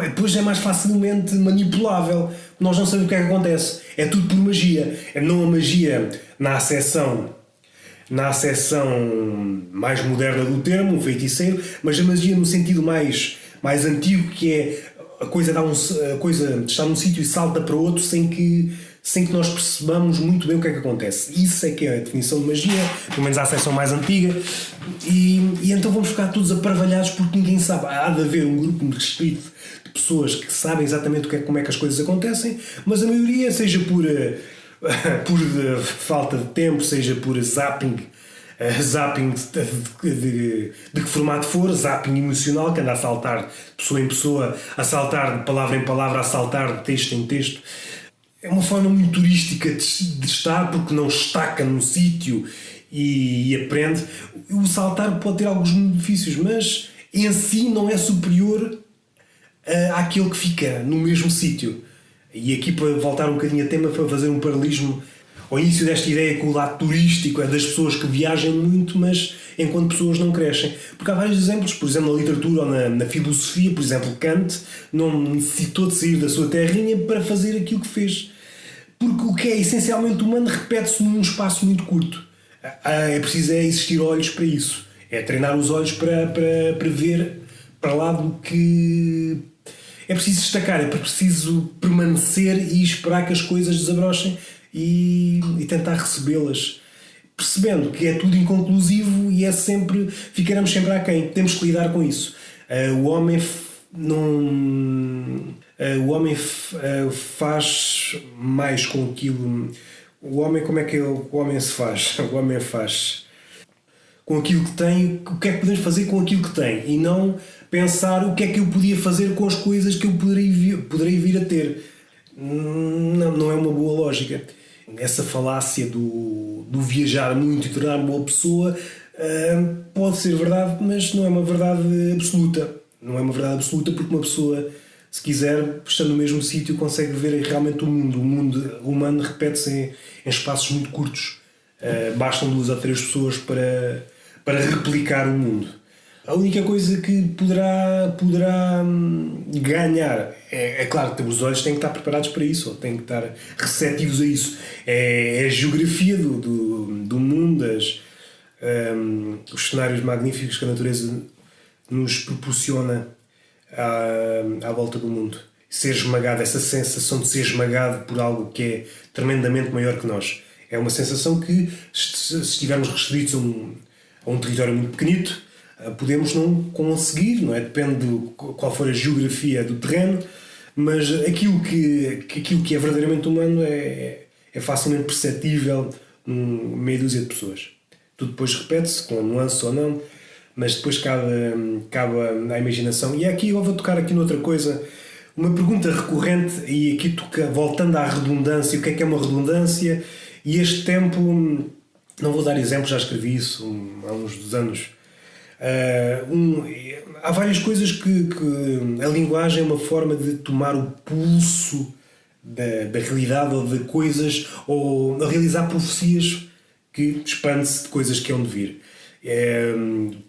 S1: depois é mais facilmente manipulável. Nós não sabemos o que é que acontece. É tudo por magia. Não a magia na acessão mais moderna do termo, um feiticeiro, mas a magia no sentido mais antigo, que é a coisa está num sítio e salta para outro sem que nós percebamos muito bem o que é que acontece. Isso é que é a definição de magia, pelo menos a acessão mais antiga, e então vamos ficar todos aparvalhados porque ninguém sabe. Há de haver um grupo restrito de pessoas que sabem exatamente como é que as coisas acontecem, mas a maioria, seja por falta de tempo, seja por zapping de que formato for, zapping emocional, que anda a saltar de pessoa em pessoa, a saltar de palavra em palavra, a saltar de texto em texto. É uma forma muito turística de estar, porque não estaca num sítio e aprende. O saltar pode ter alguns benefícios, mas em si não é superior àquele que fica no mesmo sítio. E aqui, para voltar um bocadinho a tema, para fazer um paralelismo ao início desta ideia com o lado turístico, é das pessoas que viajam muito, mas enquanto pessoas não crescem. Porque há vários exemplos, por exemplo, na literatura ou na filosofia, por exemplo, Kant não necessitou de sair da sua terrinha para fazer aquilo que fez. Porque o que é essencialmente humano repete-se num espaço muito curto. É preciso existir olhos para isso. É treinar os olhos para ver para lá do que... É preciso destacar, é preciso permanecer e esperar que as coisas desabrochem e tentar recebê-las, percebendo que é tudo inconclusivo e ficaremos sempre aquém. Temos que lidar com isso. O homem faz mais com aquilo. O homem, como é que o homem se faz? O homem faz com aquilo que tem. O que é que podemos fazer com aquilo que tem, e não pensar o que é que eu podia fazer com as coisas que eu poderei vir a ter. Não é uma boa lógica. Essa falácia do viajar muito e tornar-me boa pessoa pode ser verdade, mas não é uma verdade absoluta. Não é uma verdade absoluta, porque uma pessoa, se quiser, estando no mesmo sítio, consegue ver realmente o mundo. O mundo humano repete-se em espaços muito curtos. Bastam 2 ou 3 pessoas para replicar o mundo. A única coisa que poderá ganhar é claro que os olhos têm que estar preparados para isso, ou têm que estar receptivos a isso. É a geografia do mundo, os cenários magníficos que a natureza nos proporciona à volta do mundo. Ser esmagado, essa sensação de ser esmagado por algo que é tremendamente maior que nós. É uma sensação que, se estivermos restritos a um território muito pequenito, podemos não conseguir, não é? Depende de qual for a geografia do terreno, mas aquilo que é verdadeiramente humano é facilmente perceptível numa meia dúzia de pessoas. Tudo depois repete-se, com nuance ou não, mas depois cabe à imaginação. E aqui eu vou tocar aqui noutra coisa, uma pergunta recorrente, e aqui voltando à redundância. O que é uma redundância? E este tempo, não vou dar exemplos, já escrevi isso há uns dos anos, Há várias coisas que a linguagem é uma forma de tomar o pulso da realidade ou de coisas, ou a realizar profecias que expande-se de coisas que hão de vir.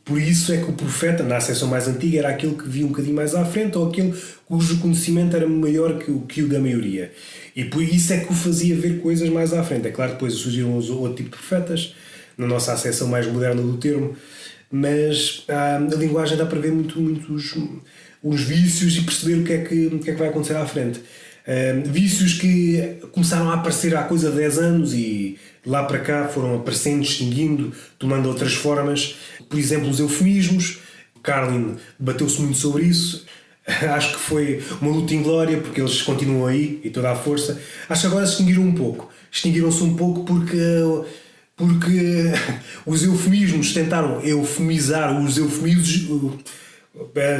S1: Por isso é que o profeta, na acessão mais antiga, era aquele que via um bocadinho mais à frente, ou aquele cujo conhecimento era maior que o da maioria. E por isso é que o fazia ver coisas mais à frente. É claro que depois surgiram outro tipo de profetas, na nossa acessão mais moderna do termo, mas a linguagem dá para ver muitos os vícios e perceber o que é que vai acontecer à frente. Vícios que começaram a aparecer há coisa de 10 anos e lá para cá foram aparecendo, extinguindo, tomando outras formas. Por exemplo, os eufemismos. Carlin bateu-se muito sobre isso. Acho que foi uma luta inglória, porque eles continuam aí e toda a força. Acho que agora se extinguiram um pouco. Extinguiram-se um pouco porque os eufemismos tentaram eufemizar os eufemismos.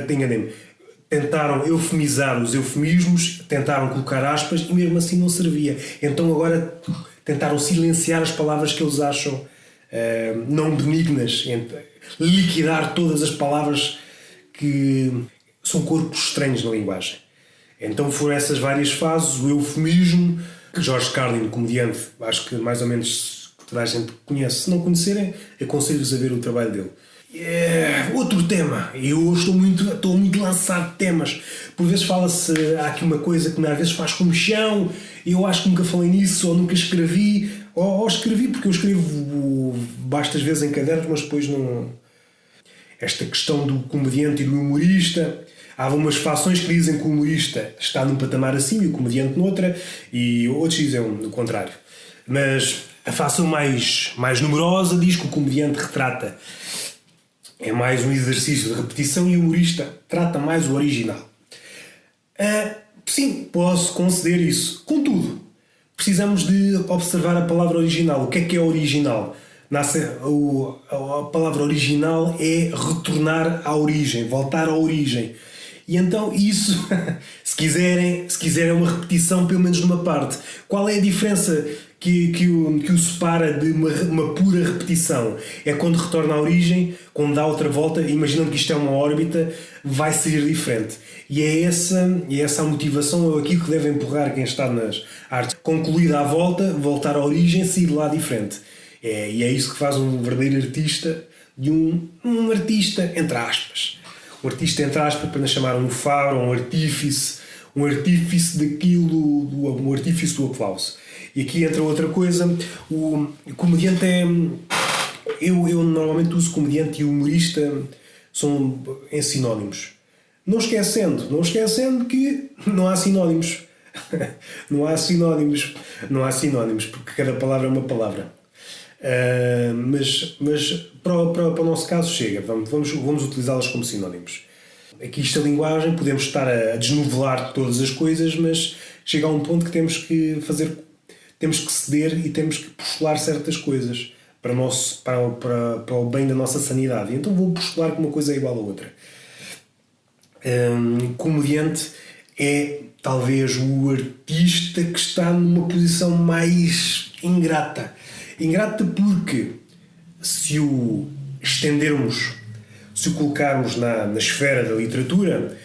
S1: Enganei-me. Tentaram eufemizar os eufemismos, tentaram colocar aspas e mesmo assim não servia. Então agora tentaram silenciar as palavras que eles acham não benignas, liquidar todas as palavras que são corpos estranhos na linguagem. Então foram essas várias fases, o eufemismo, que George Carlin, comediante, acho que mais ou menos toda a gente conhece. Se não conhecerem, aconselho-vos a ver o trabalho dele. Outro tema, eu estou muito lançado de temas. Por vezes fala-se, há aqui uma coisa que às vezes faz comichão, eu acho que nunca falei nisso, ou nunca escrevi, ou escrevi porque eu escrevo bastas vezes em cadernos, mas depois não. Esta questão do comediante e do humorista, há umas fações que dizem que o humorista está num patamar assim e o comediante noutra, e outros dizem o contrário. Mas a fação mais numerosa diz que o comediante retrata. É mais um exercício de repetição e o humorista trata mais o original. Sim, posso conceder isso. Contudo, precisamos de observar a palavra original. O que é original? A palavra original é retornar à origem, voltar à origem. E então isso, se quiserem é uma repetição pelo menos numa parte. Qual é a diferença que o separa de uma pura repetição? É quando retorna à origem, quando dá outra volta, imaginando que isto é uma órbita, vai ser diferente. E é essa a motivação, é aquilo que deve empurrar quem está nas artes. Concluída a volta, voltar à origem, sair de lá diferente. E é isso que faz um verdadeiro artista de um artista, entre aspas. Um artista, entre aspas, para nos chamar um faro, um artífice daquilo, um artífice do aplauso. E aqui entra outra coisa, o comediante é... Eu normalmente uso comediante e humorista são em sinónimos. Não esquecendo que não há sinónimos. Não há sinónimos, porque cada palavra é uma palavra. Mas para o nosso caso chega, vamos utilizá-las como sinónimos. Aqui esta linguagem, podemos estar a desnovelar todas as coisas, mas chega a um ponto que temos que ceder e temos que postular certas coisas para o bem da nossa sanidade. Então vou postular que uma coisa é igual à outra. Comediante é talvez o artista que está numa posição mais ingrata. Ingrata porque se o estendermos, se o colocarmos na esfera da literatura,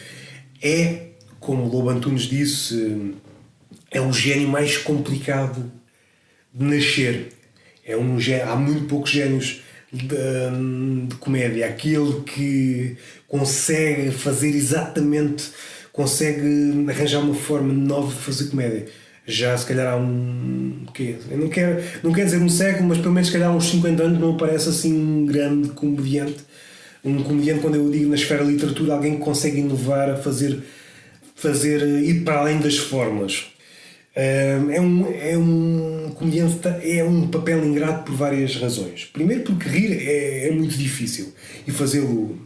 S1: é, como Lobo Antunes disse, é o gênio mais complicado de nascer. Há muito poucos génios de comédia. Aquele que consegue arranjar uma forma nova de fazer comédia. Já se calhar há eu não quero dizer um século, mas pelo menos se calhar há uns 50 anos não parece assim um grande comediante. Um comediante, quando eu digo na esfera da literatura, alguém que consegue inovar, a fazer ir para além das fórmulas. É um comediante, é um papel ingrato por várias razões. Primeiro porque rir é muito difícil e fazê-lo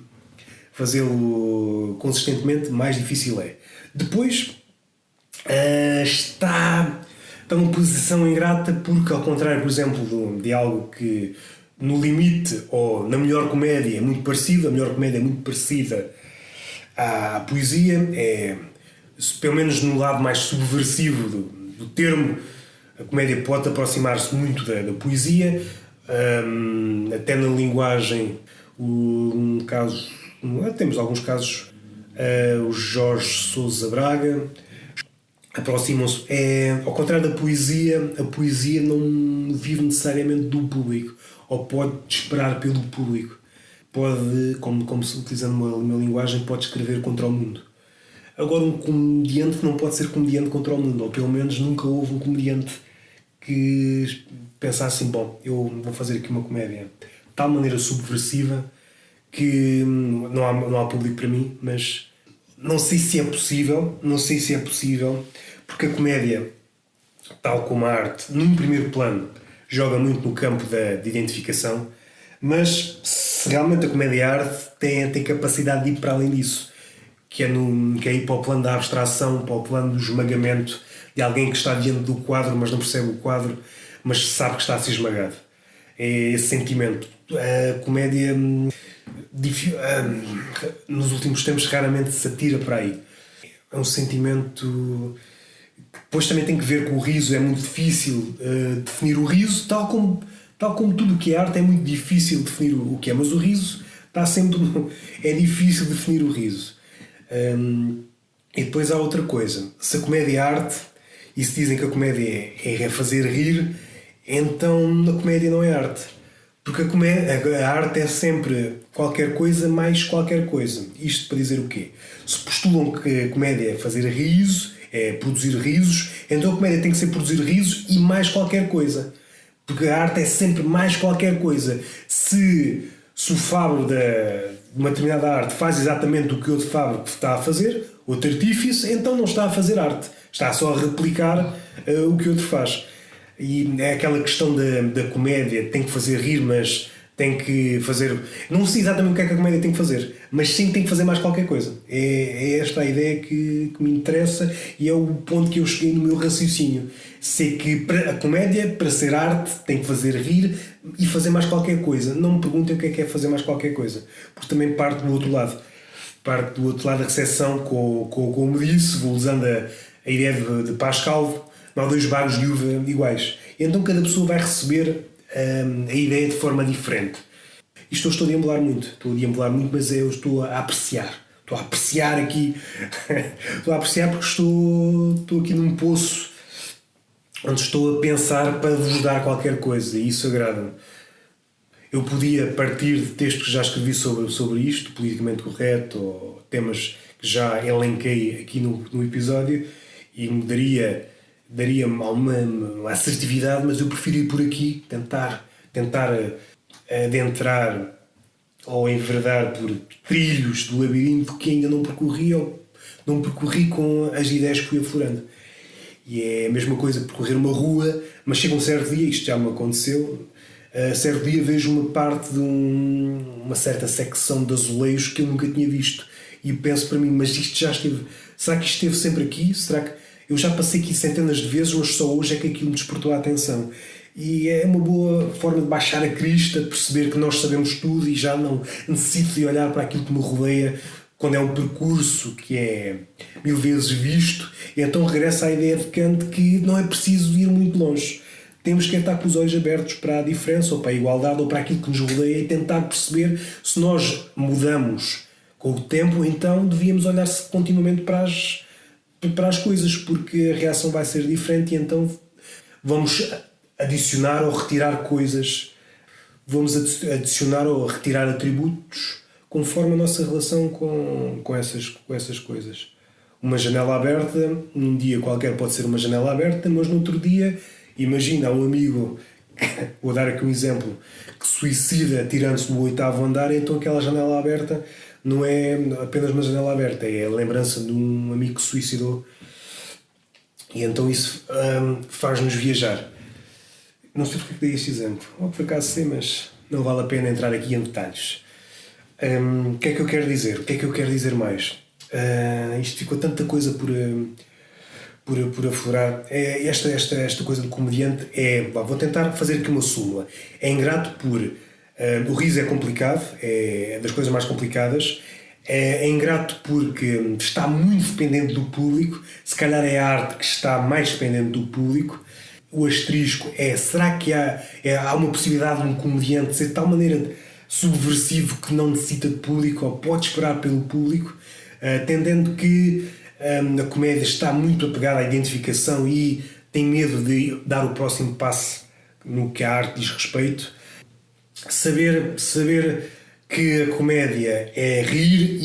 S1: consistentemente mais difícil é. Depois está numa posição ingrata porque, ao contrário, por exemplo, de algo que no limite ou na melhor comédia é muito parecido, a melhor comédia é muito parecida à poesia, pelo menos no lado mais subversivo do termo, a comédia pode aproximar-se muito da poesia, até na linguagem Um caso, temos alguns casos, o Jorge Sousa Braga, aproximam-se. Ao contrário da poesia, a poesia não vive necessariamente do público, ou pode esperar pelo público. Pode, como se utilizando uma linguagem, pode escrever contra o mundo. Agora, um comediante não pode ser comediante contra o mundo, ou pelo menos nunca houve um comediante que pensasse assim: bom, eu vou fazer aqui uma comédia de tal maneira subversiva que não há público para mim, mas não sei se é possível, porque a comédia, tal como a arte, num primeiro plano, joga muito no campo de identificação, mas se realmente a comédia e a arte tem capacidade de ir para além disso, que é ir para o plano da abstração, para o plano do esmagamento de alguém que está diante do quadro, mas não percebe o quadro, mas sabe que está a ser esmagado. É esse sentimento. A comédia, nos últimos tempos, raramente se atira para aí. É um sentimento que depois também tem que ver com o riso. É muito difícil definir o riso, tal como tudo o que é arte é muito difícil definir o que é, mas o riso está sempre... é difícil definir o riso. E depois há outra coisa: se a comédia é arte, e se dizem que a comédia é fazer rir, então a comédia não é arte, porque a arte é sempre qualquer coisa mais qualquer coisa. Isto para dizer o quê? Se postulam que a comédia é fazer riso, é produzir risos, então a comédia tem que ser produzir risos e mais qualquer coisa, porque a arte é sempre mais qualquer coisa. Se o Fábio de uma determinada arte faz exatamente o que outro Fábio está a fazer, outro artífice, então não está a fazer arte, está só a replicar o que outro faz. E é aquela questão da comédia: tem que fazer rir, mas tem que fazer... Não sei exatamente o que é que a comédia tem que fazer, mas sim tem que fazer mais qualquer coisa. É esta a ideia que me interessa, e é o ponto que eu cheguei no meu raciocínio. Sei que a comédia, para ser arte, tem que fazer rir e fazer mais qualquer coisa. Não me perguntem o que é fazer mais qualquer coisa, porque também parte do outro lado. Parte do outro lado da recepção, como disse, vou usando a ideia de Pascal: não há dois bagos de uva iguais. Então cada pessoa vai receber a ideia de forma diferente. Isto eu estou a deambular muito, mas eu estou a apreciar. Estou a apreciar aqui. Estou a apreciar porque estou aqui num poço onde estou a pensar para vos dar qualquer coisa, e isso agrada-me. Eu podia partir de textos que já escrevi sobre isto, politicamente correto, ou temas que já elenquei aqui no episódio, e me daria-me alguma assertividade, mas eu prefiro ir por aqui, tentar adentrar ou enverdar por trilhos do labirinto que ainda não percorri, ou não percorri com as ideias que fui aflorando. E é a mesma coisa percorrer uma rua, mas chega um certo dia, isto já me aconteceu, certo dia vejo uma parte de uma certa secção de azulejos que eu nunca tinha visto, e penso para mim: mas isto já esteve... Será que isto esteve sempre aqui? Será que eu já passei aqui centenas de vezes, mas só hoje é que aquilo me despertou a atenção? E é uma boa forma de baixar a crista, de perceber que nós sabemos tudo e já não necessito de olhar para aquilo que me rodeia, quando é um percurso que é 1000 vezes visto. E então regressa à ideia de Kant que não é preciso ir muito longe. Temos que estar com os olhos abertos para a diferença, ou para a igualdade, ou para aquilo que nos rodeia, e tentar perceber se nós mudamos com o tempo. Então devíamos olhar continuamente para as coisas, porque a reação vai ser diferente, e então vamos adicionar ou retirar coisas, vamos adicionar ou retirar atributos conforme a nossa relação com essas coisas. Uma janela aberta, num dia qualquer pode ser uma janela aberta, mas no outro dia, imagina um amigo, vou dar aqui um exemplo, que suicida tirando-se do 8º andar, então aquela janela aberta não é apenas uma janela aberta, é a lembrança de um amigo que se suicidou, e então isso faz-nos viajar. Não sei porque dei este exemplo, ou por acaso sei, mas não vale a pena entrar aqui em detalhes. O que é que eu quero dizer? O que é que eu quero dizer mais? Isto ficou tanta coisa por aflorar. Esta coisa do comediante vou tentar fazer aqui uma súmula. É ingrato o riso é complicado, é das coisas mais complicadas. É ingrato porque está muito dependente do público. Se calhar é a arte que está mais dependente do público. O asterisco será que há uma possibilidade de um comediante ser de tal maneira subversivo que não necessita de público ou pode esperar pelo público, tendendo que a comédia está muito apegada à identificação e tem medo de dar o próximo passo no que a arte diz respeito. Saber que a comédia é rir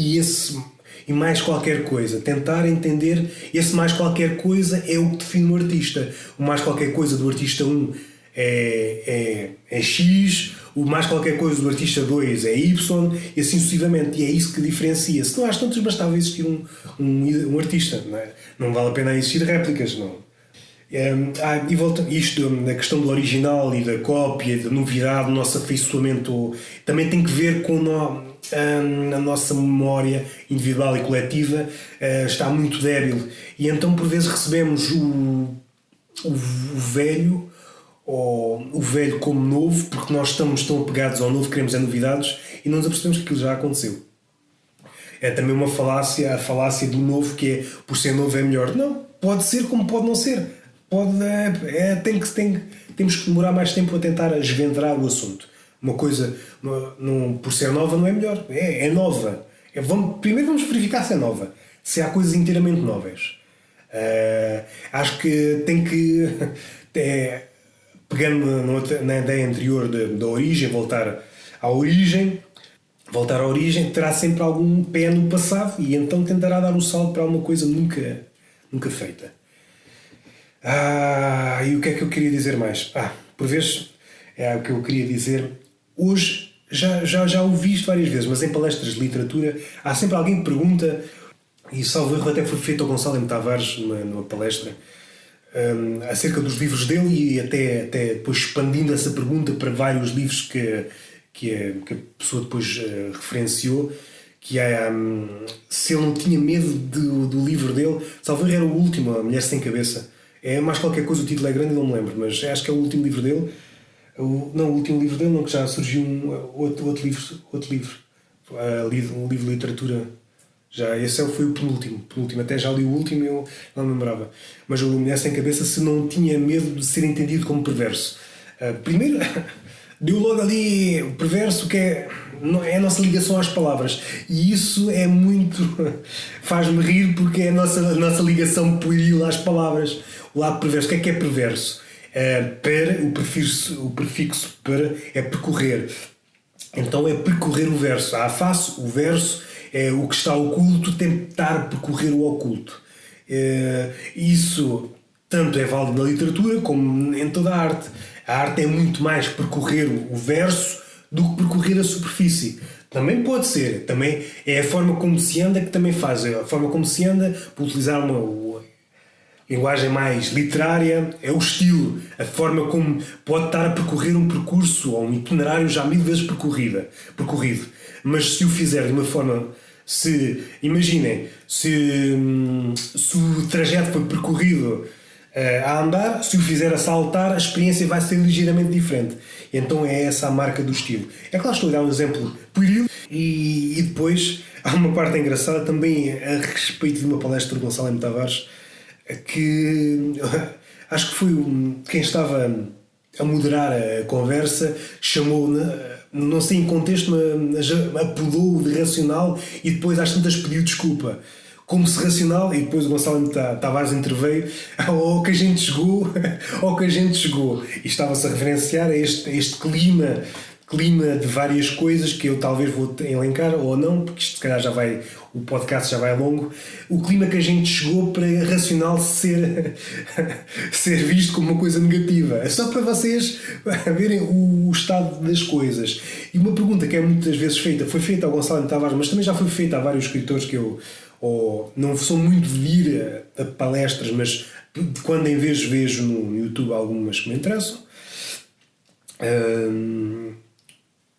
S1: e mais qualquer coisa. Tentar entender esse mais qualquer coisa é o que define o artista. O mais qualquer coisa do artista 1 é X, o mais qualquer coisa do artista 2 é Y, e assim sucessivamente. E é isso que diferencia. Se não às tantas bastava existir um artista, não é? Não vale a pena existir réplicas, não. E volta isto na questão do original e da cópia, da novidade, do nosso afeiçoamento também tem que ver com a nossa memória individual e coletiva está muito débil, e então por vezes recebemos o velho, ou o velho como novo, porque nós estamos tão apegados ao novo, queremos novidades e não nos apercebemos que aquilo já aconteceu. É também uma falácia, a falácia do novo, que é por ser novo é melhor. Não, pode ser como pode não ser. Temos que demorar mais tempo a tentar esvendrar o assunto. Uma coisa, por ser nova, não é melhor. É nova. Primeiro vamos verificar se é nova. Se há coisas inteiramente novas. Acho que tem que, pegando na ideia anterior da origem, voltar à origem, terá sempre algum pé no passado e então tentará dar um salto para alguma coisa nunca feita. E o que é que eu queria dizer mais? Por vezes é o que eu queria dizer. Hoje já ouvi isto várias vezes, mas em palestras de literatura há sempre alguém que pergunta, e salvo erro até foi feito ao Gonçalo M. Tavares numa palestra, acerca dos livros dele, e até depois expandindo essa pergunta para vários livros que a pessoa depois referenciou, que é se ele não tinha medo do livro dele. Salvo erro era o último, A Mulher Sem Cabeça. É mais qualquer coisa, o título é grande e não me lembro, mas acho que é o último livro dele. O último livro dele, não, que já surgiu outro livro. Um livro de literatura. Esse foi o penúltimo. Até já li o último e eu não me lembrava. Mas o Mulher Sem Cabeça, se não tinha medo de ser entendido como perverso. Primeiro, deu logo ali o perverso, que é a nossa ligação às palavras. E isso é muito... faz-me rir, porque é a nossa ligação pueril às palavras. O lado perverso. O que é perverso? O prefixo para é percorrer. Então é percorrer o verso. A face, o verso, é o que está oculto, tentar percorrer o oculto. Isso tanto é válido na literatura como em toda a arte. A arte é muito mais percorrer o verso do que percorrer a superfície. Também pode ser. Também é a forma como se anda que também faz. A forma como se anda, para utilizar uma linguagem mais literária, é o estilo, a forma como pode estar a percorrer um percurso ou um itinerário já 1000 vezes percorrido. Mas se o fizer de uma forma... Imaginem, se o trajeto foi percorrido a andar, se o fizer a saltar, a experiência vai ser ligeiramente diferente. Então é essa a marca do estilo. É claro, estou a dar um exemplo pueril, e depois há uma parte engraçada também a respeito de uma palestra do Gonçalo M. Tavares, que acho que foi quem estava a moderar a conversa, chamou, não sei em contexto, mas apelou de racional, e depois às tantas pediu desculpa. Como se racional, e depois o Gonçalo M. Tavares interveio, ao que a gente chegou. E estava-se a referenciar a este clima de várias coisas que eu talvez vou elencar ou não, porque isto se calhar o podcast já vai longo. O clima que a gente chegou para racional ser visto como uma coisa negativa. É só para vocês verem o estado das coisas. E uma pergunta que é muitas vezes foi feita ao Gonçalo M. Tavares, mas também já foi feita a vários escritores que eu não sou muito de ir a palestras, mas de quando em vez vejo no YouTube algumas que me interessam.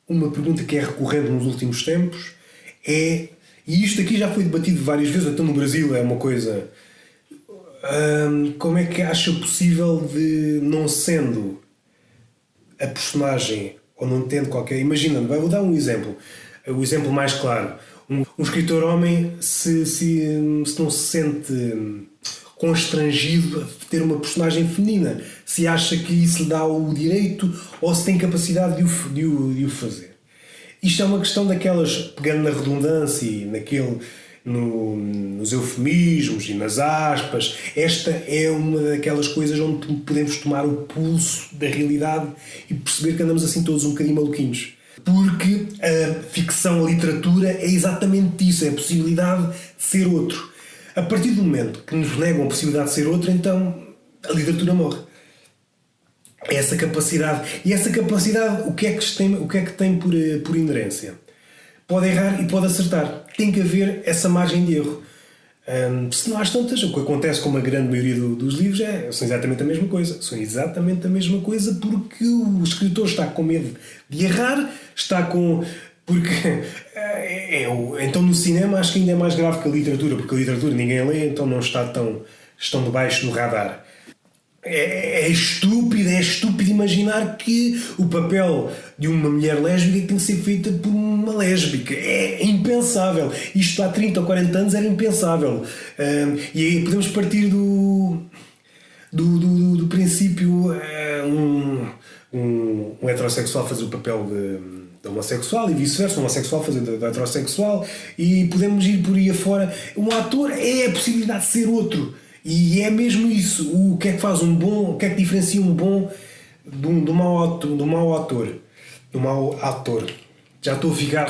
S1: Uma pergunta que é recorrente nos últimos tempos é, e isto aqui já foi debatido várias vezes, até no Brasil é uma coisa, como é que acha possível de, não sendo a personagem ou não tendo qualquer... Imagina, vou dar um exemplo, o exemplo mais claro. Um escritor homem, se não se sente constrangido a ter uma personagem feminina, se acha que isso lhe dá o direito ou se tem capacidade de o fazer. Isto é uma questão daquelas, pegando na redundância e nos eufemismos e nas aspas, esta é uma daquelas coisas onde podemos tomar o pulso da realidade e perceber que andamos assim todos um bocadinho maluquinhos. Porque a ficção, a literatura é exatamente isso, é a possibilidade de ser outro. A partir do momento que nos negam a possibilidade de ser outro, então a literatura morre. É essa capacidade. E essa capacidade, o que é que tem por inerência? Pode errar e pode acertar. Tem que haver essa margem de erro. Se não há tantas, o que acontece com a grande maioria dos livros são exatamente a mesma coisa. São exatamente a mesma coisa porque o escritor está com medo de errar, porque então no cinema acho que ainda é mais grave que a literatura, porque a literatura ninguém lê, então não estão debaixo do radar. É estúpido imaginar que o papel de uma mulher lésbica tem que ser feita por uma lésbica. É impensável. Isto há 30 ou 40 anos era impensável. E aí podemos partir do princípio um heterossexual fazer o papel de homossexual e vice-versa, um homossexual fazer de heterossexual, e podemos ir por aí afora. Um ator é a possibilidade de ser outro. E é mesmo isso. O que é que faz um bom, o que é que diferencia um bom do mau ator? Do mau ator. Já estou a ficar.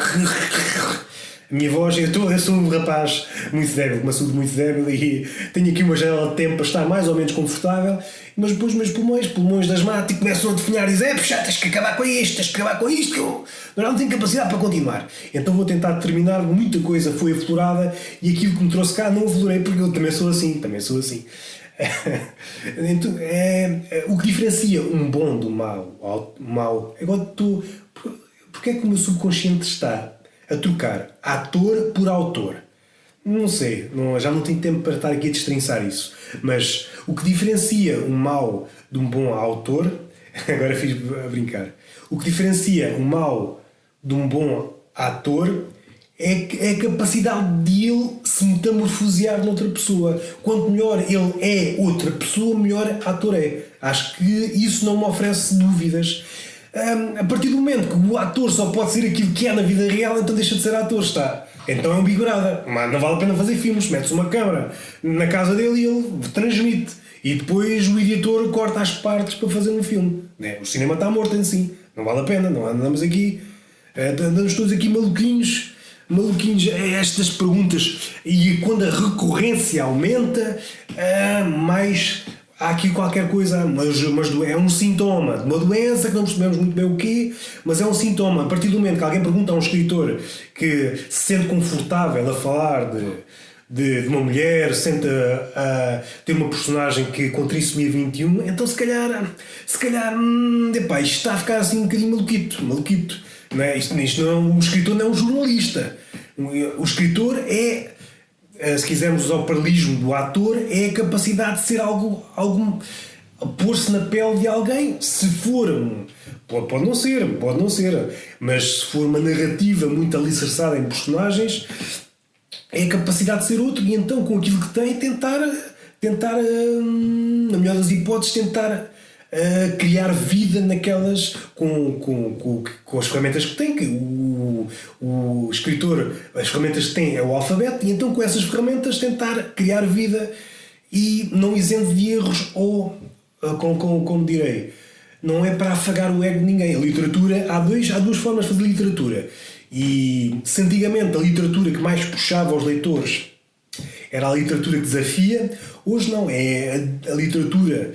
S1: A minha voz, eu sou um rapaz muito débil, uma saúde muito débil, e tenho aqui uma janela de tempo para estar mais ou menos confortável, mas depois os meus pulmões de asmático começam a definhar e dizer: puxa, tens que acabar com isto, que eu não tenho capacidade para continuar. Então vou tentar terminar. Muita coisa foi aflorada e aquilo que me trouxe cá não aflorei, porque eu também sou assim. Então, o que diferencia um bom do mau. Agora porque é que o meu subconsciente está a trocar ator por autor? Não sei, já não tenho tempo para estar aqui a destrinçar isso, mas o que diferencia um mau de um bom autor, agora fiz a brincar, o que diferencia um mau de um bom ator é a capacidade de ele se metamorfosear noutra pessoa. Quanto melhor ele é outra pessoa, melhor ator é. Acho que isso não me oferece dúvidas. A partir do momento que o ator só pode ser aquilo que é na vida real, então deixa de ser ator, está. Então é um bigorada. Mas não vale a pena fazer filmes. Mete-se uma câmara na casa dele e ele transmite. E depois o editor corta as partes para fazer um filme. O cinema está morto em si. Não vale a pena. Não andamos aqui. Andamos todos aqui maluquinhos a estas perguntas. E quando a recorrência aumenta, mais há aqui qualquer coisa, mas é um sintoma de uma doença que não percebemos muito bem o quê, mas é um sintoma. A partir do momento que alguém pergunta a um escritor que se sente confortável a falar de uma mulher, sente a ter uma personagem que com trissomia 21, então se calhar isto está a ficar assim um bocadinho maluquito. Não é? Isto não é um escritor, não é um jornalista. O escritor é, se quisermos usar o paralelismo do ator, é a capacidade de ser algo pôr-se na pele de alguém. Se for pode não ser, mas se for uma narrativa muito alicerçada em personagens, é a capacidade de ser outro, e então com aquilo que tem tentar na melhor das hipóteses, tentar criar vida naquelas com as ferramentas que tem. Que o escritor, as ferramentas que tem é o alfabeto, e então com essas ferramentas tentar criar vida, e não isento de erros, ou como direi, não é para afagar o ego de ninguém. A literatura, há duas formas de fazer literatura, e se antigamente a literatura que mais puxava os leitores era a literatura que desafia, hoje não, é a literatura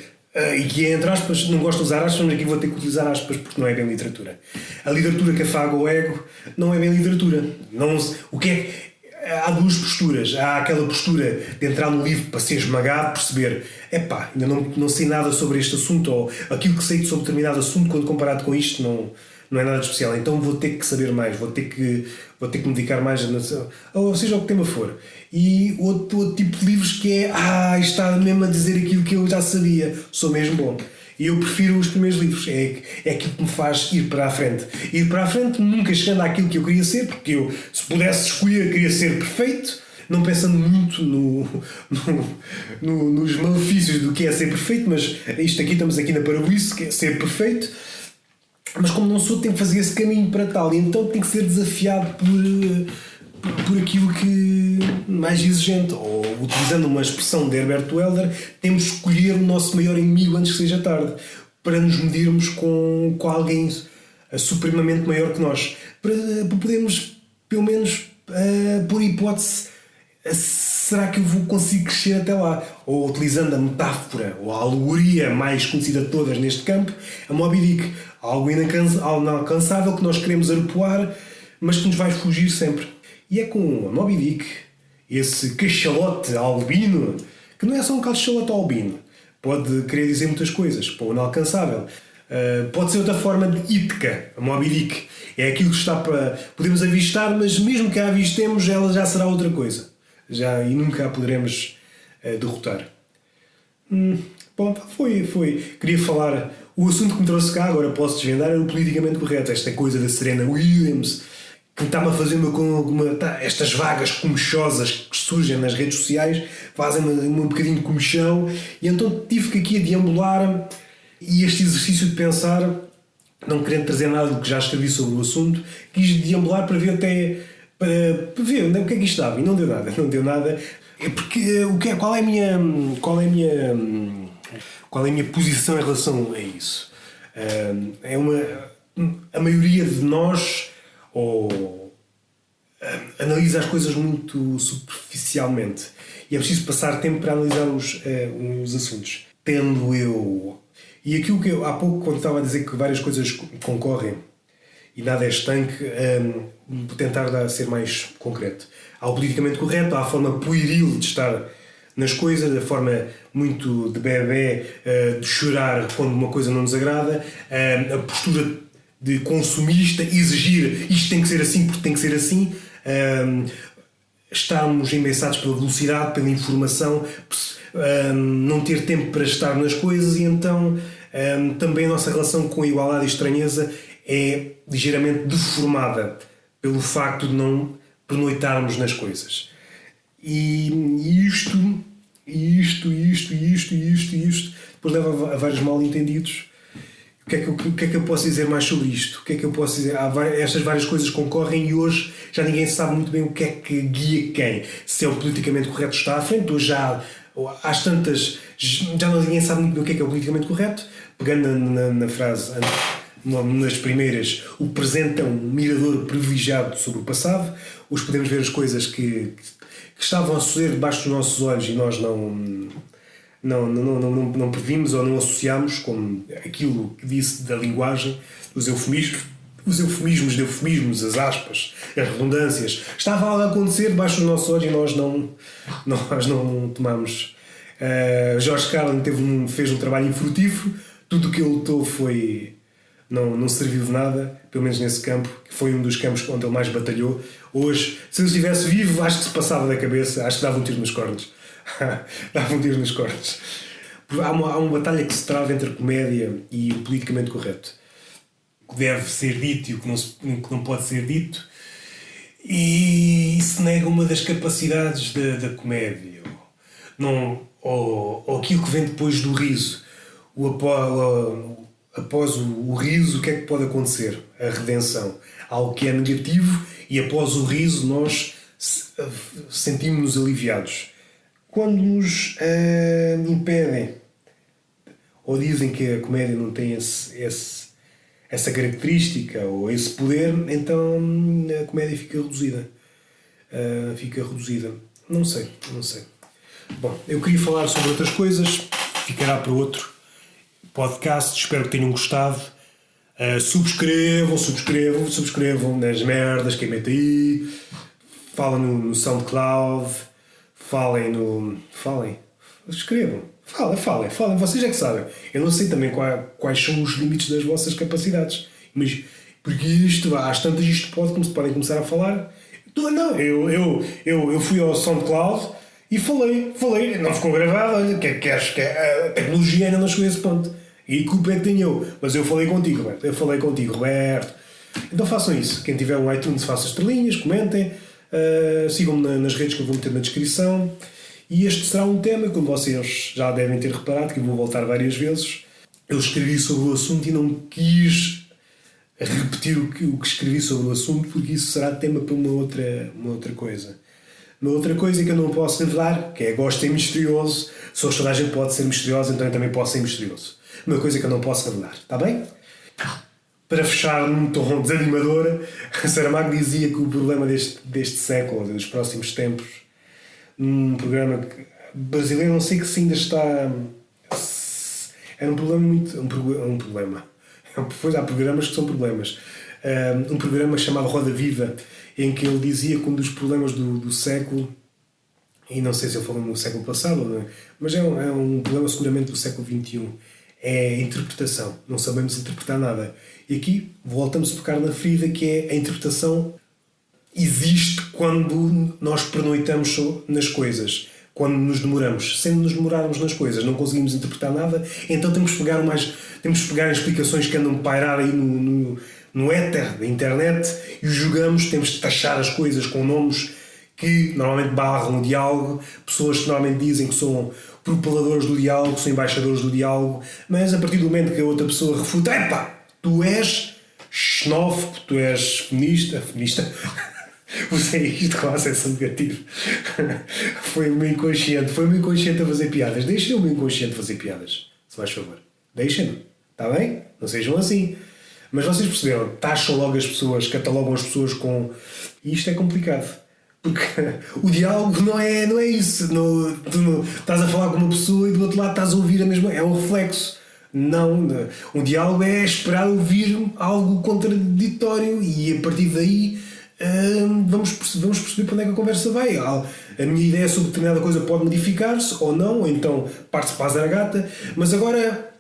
S1: e que é, entre aspas, não gosto de usar aspas, mas aqui vou ter que utilizar aspas porque não é bem literatura. A literatura que afaga o ego não é bem literatura. Há duas posturas. Há aquela postura de entrar no livro para ser esmagado, perceber: ainda não sei nada sobre este assunto, ou aquilo que sei sobre determinado assunto, quando comparado com isto, não é nada de especial, então vou ter que saber mais, vou ter que me dedicar mais ou seja, o que tema for. E outro tipo de livros que está mesmo a dizer aquilo que eu já sabia, sou mesmo bom. E eu prefiro os primeiros livros, é aquilo que me faz ir para a frente. Ir para a frente, nunca chegando àquilo que eu queria ser, porque eu, se pudesse escolher, queria ser perfeito, não pensando muito nos malefícios do que é ser perfeito, mas estamos aqui na parabolice, que é ser perfeito. Mas como não sou, tenho que fazer esse caminho para tal, e então tenho que ser desafiado por aquilo que mais exigente. Ou, utilizando uma expressão de Herbert Welder, temos que escolher o nosso maior inimigo antes que seja tarde, para nos medirmos com alguém supremamente maior que nós, para podermos, pelo menos, por hipótese, será que eu vou conseguir crescer até lá? Ou, utilizando a metáfora ou a alegoria mais conhecida de todas neste campo, a Moby Dick, algo inalcançável que nós queremos arpoar, mas que nos vai fugir sempre. E é com a Moby Dick, esse cachalote albino, que não é só um cachalote albino, pode querer dizer muitas coisas, para o inalcançável. Pode ser outra forma de Ítica, a Moby Dick. É aquilo que está para... podemos avistar, mas mesmo que a avistemos, ela já será outra coisa. E nunca a poderemos derrotar. Bom, foi. Queria falar... O assunto que me trouxe cá, agora posso desvendar, era o politicamente correto. Esta coisa da Serena Williams, que está-me a fazer estas vagas comichosas que surgem nas redes sociais, fazem-me um bocadinho de comichão, e então tive que aqui a deambular, e este exercício de pensar, não querendo trazer nada do que já escrevi sobre o assunto, quis deambular para ver até... para ver o que é que isto dava, e não deu nada. É porque qual é a minha posição em relação a isso? A maioria de nós analisa as coisas muito superficialmente, e é preciso passar tempo para analisar os assuntos. Tendo eu... E aquilo que eu, há pouco, quando estava a dizer que várias coisas concorrem e nada é estanque, vou tentar ser mais concreto. Há o politicamente correto, há a forma pueril de estar nas coisas, a forma muito de bebê, de chorar quando uma coisa não nos agrada, a postura de consumista, exigir isto tem que ser assim porque tem que ser assim, estarmos embeçados pela velocidade, pela informação, não ter tempo para estar nas coisas, e então também a nossa relação com a igualdade e estranheza é ligeiramente deformada pelo facto de não pernoitarmos nas coisas. E isto depois leva a vários mal-entendidos. O que é que eu posso dizer mais sobre isto? O que é que eu posso dizer? Estas várias coisas concorrem, e hoje já ninguém sabe muito bem o que é que guia quem. Se é o politicamente correto que está à frente, ou já às tantas já ninguém sabe muito bem o que é o politicamente correto. Pegando na frase, nas primeiras, o presente é um mirador privilegiado sobre o passado. Hoje podemos ver as coisas que estavam a suceder debaixo dos nossos olhos e nós não previmos ou não associámos, como aquilo que disse da linguagem, os eufemismos, as aspas, as redundâncias. Estava a acontecer debaixo dos nossos olhos e nós não tomamos. George Carlin fez um trabalho infrutífero. Tudo o que ele lutou não serviu de nada, pelo menos nesse campo, que foi um dos campos onde ele mais batalhou. Hoje, se ele estivesse vivo, acho que se passava da cabeça, acho que dava um tiro nos cornos. Há uma batalha que se trava entre a comédia e o politicamente correto. O que deve ser dito e o que não pode ser dito. E isso nega uma das capacidades da comédia. Ou aquilo que vem depois do riso. Após o riso, o que é que pode acontecer? A redenção. Algo que é negativo, e após o riso nós sentimos-nos aliviados. Quando nos impedem ou dizem que a comédia não tem essa característica ou esse poder, então a comédia fica reduzida. Não sei. Bom, eu queria falar sobre outras coisas, ficará para outro podcast. Espero que tenham gostado. Subscrevam nas merdas que metem aí. Falem no SoundCloud. Escrevam. Falem. Vocês é que sabem. Eu não sei também quais são os limites das vossas capacidades. Mas porque às tantas isto podem começar a falar. Não, eu fui ao SoundCloud e falei. Não ficou gravado. Olha, que a tecnologia ainda não chegou a esse ponto. E culpa é que tenho eu. Mas eu falei contigo, Roberto. Então façam isso. Quem tiver um iTunes, faça estrelinhas, comentem. Sigam-me nas redes que eu vou meter na descrição. E este será um tema, como vocês já devem ter reparado, que eu vou voltar várias vezes. Eu escrevi sobre o assunto e não quis a repetir o que escrevi sobre o assunto, porque isso será tema para uma outra coisa. Uma outra coisa que eu não posso revelar, que é gosto de ser misterioso. Se hoje toda a gente pode ser misterioso, então eu também posso ser misterioso. Uma coisa que eu não posso revelar, está bem? Para fechar num tom desanimador, Saramago dizia que o problema deste século, dos próximos tempos, num programa brasileiro, não sei que se ainda está... Era um problema muito... Um problema. Depois há programas que são problemas. Um programa chamado Roda Viva, em que ele dizia que um dos problemas do século, e não sei se ele falou no século passado, mas é um problema seguramente do século XXI, é a interpretação. Não sabemos interpretar nada. E aqui voltamos a tocar na ferida, que é a interpretação existe quando nós pernoitamos nas coisas, quando nos demoramos. Se nos demorarmos nas coisas, não conseguimos interpretar nada, então temos que pegar em explicações que andam a pairar aí no éter da internet e os jogamos. Temos de taxar as coisas com nomes que normalmente barram o diálogo, pessoas que normalmente dizem que são propaladores do diálogo, são embaixadores do diálogo, mas a partir do momento que a outra pessoa refuta, epá, tu és xenófobo, tu és feminista, usei isto com acesso negativo. Foi o meu inconsciente a fazer piadas. Deixem o meu inconsciente fazer piadas, se faz favor. Deixem-me, está bem? Não sejam assim. Mas vocês perceberam, taxam logo as pessoas, catalogam as pessoas com... E isto é complicado. Porque o diálogo não é isso. Tu estás a falar com uma pessoa e do outro lado estás a ouvir a mesma... É um reflexo. Não. Um diálogo é esperar ouvir algo contraditório e a partir daí vamos perceber para onde é que a conversa vai. A minha ideia sobre determinada coisa pode modificar-se ou não, ou então parte-se para a zaragata. Mas agora,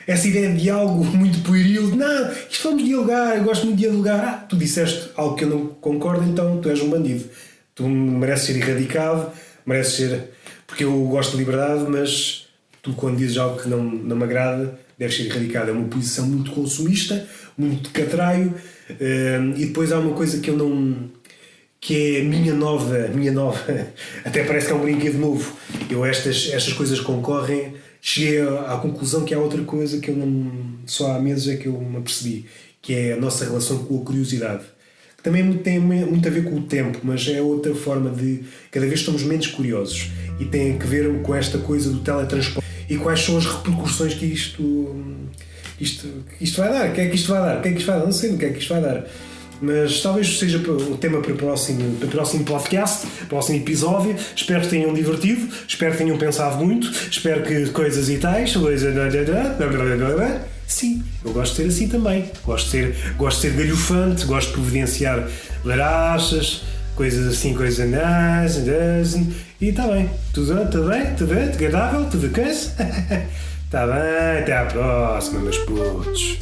S1: essa ideia de diálogo muito pueril, não, isto vamos dialogar, eu gosto muito de dialogar. Tu disseste algo que eu não concordo, então tu és um bandido. Tu mereces ser erradicado, mereces ser... Porque eu gosto de liberdade, mas tu, quando dizes algo que não me agrada, deves ser erradicado. É uma posição muito consumista, muito de catraio. E depois há uma coisa que eu não... que é a minha nova até parece que é um brinquedo novo. Eu estas coisas concorrem. Cheguei à conclusão que há outra coisa que eu não... Só há meses é que eu me apercebi, que é a nossa relação com a curiosidade. Que também tem muito a ver com o tempo, mas é outra forma de... Cada vez estamos menos curiosos. E tem a ver com esta coisa do teletransporte. E quais são as repercussões que isto vai dar? O que é que isto vai dar? Não sei o que é que isto vai dar. Mas talvez seja o tema para o próximo podcast, próximo episódio. Espero que tenham divertido, espero que tenham pensado muito, espero que coisas e tais. Sim, eu gosto de ser assim também. Gosto de ser galhofante, gosto de providenciar larachas, coisas assim, coisas e está bem. Tudo bem? Agradável? Tudo coisa? Está bem, até à próxima, meus putos.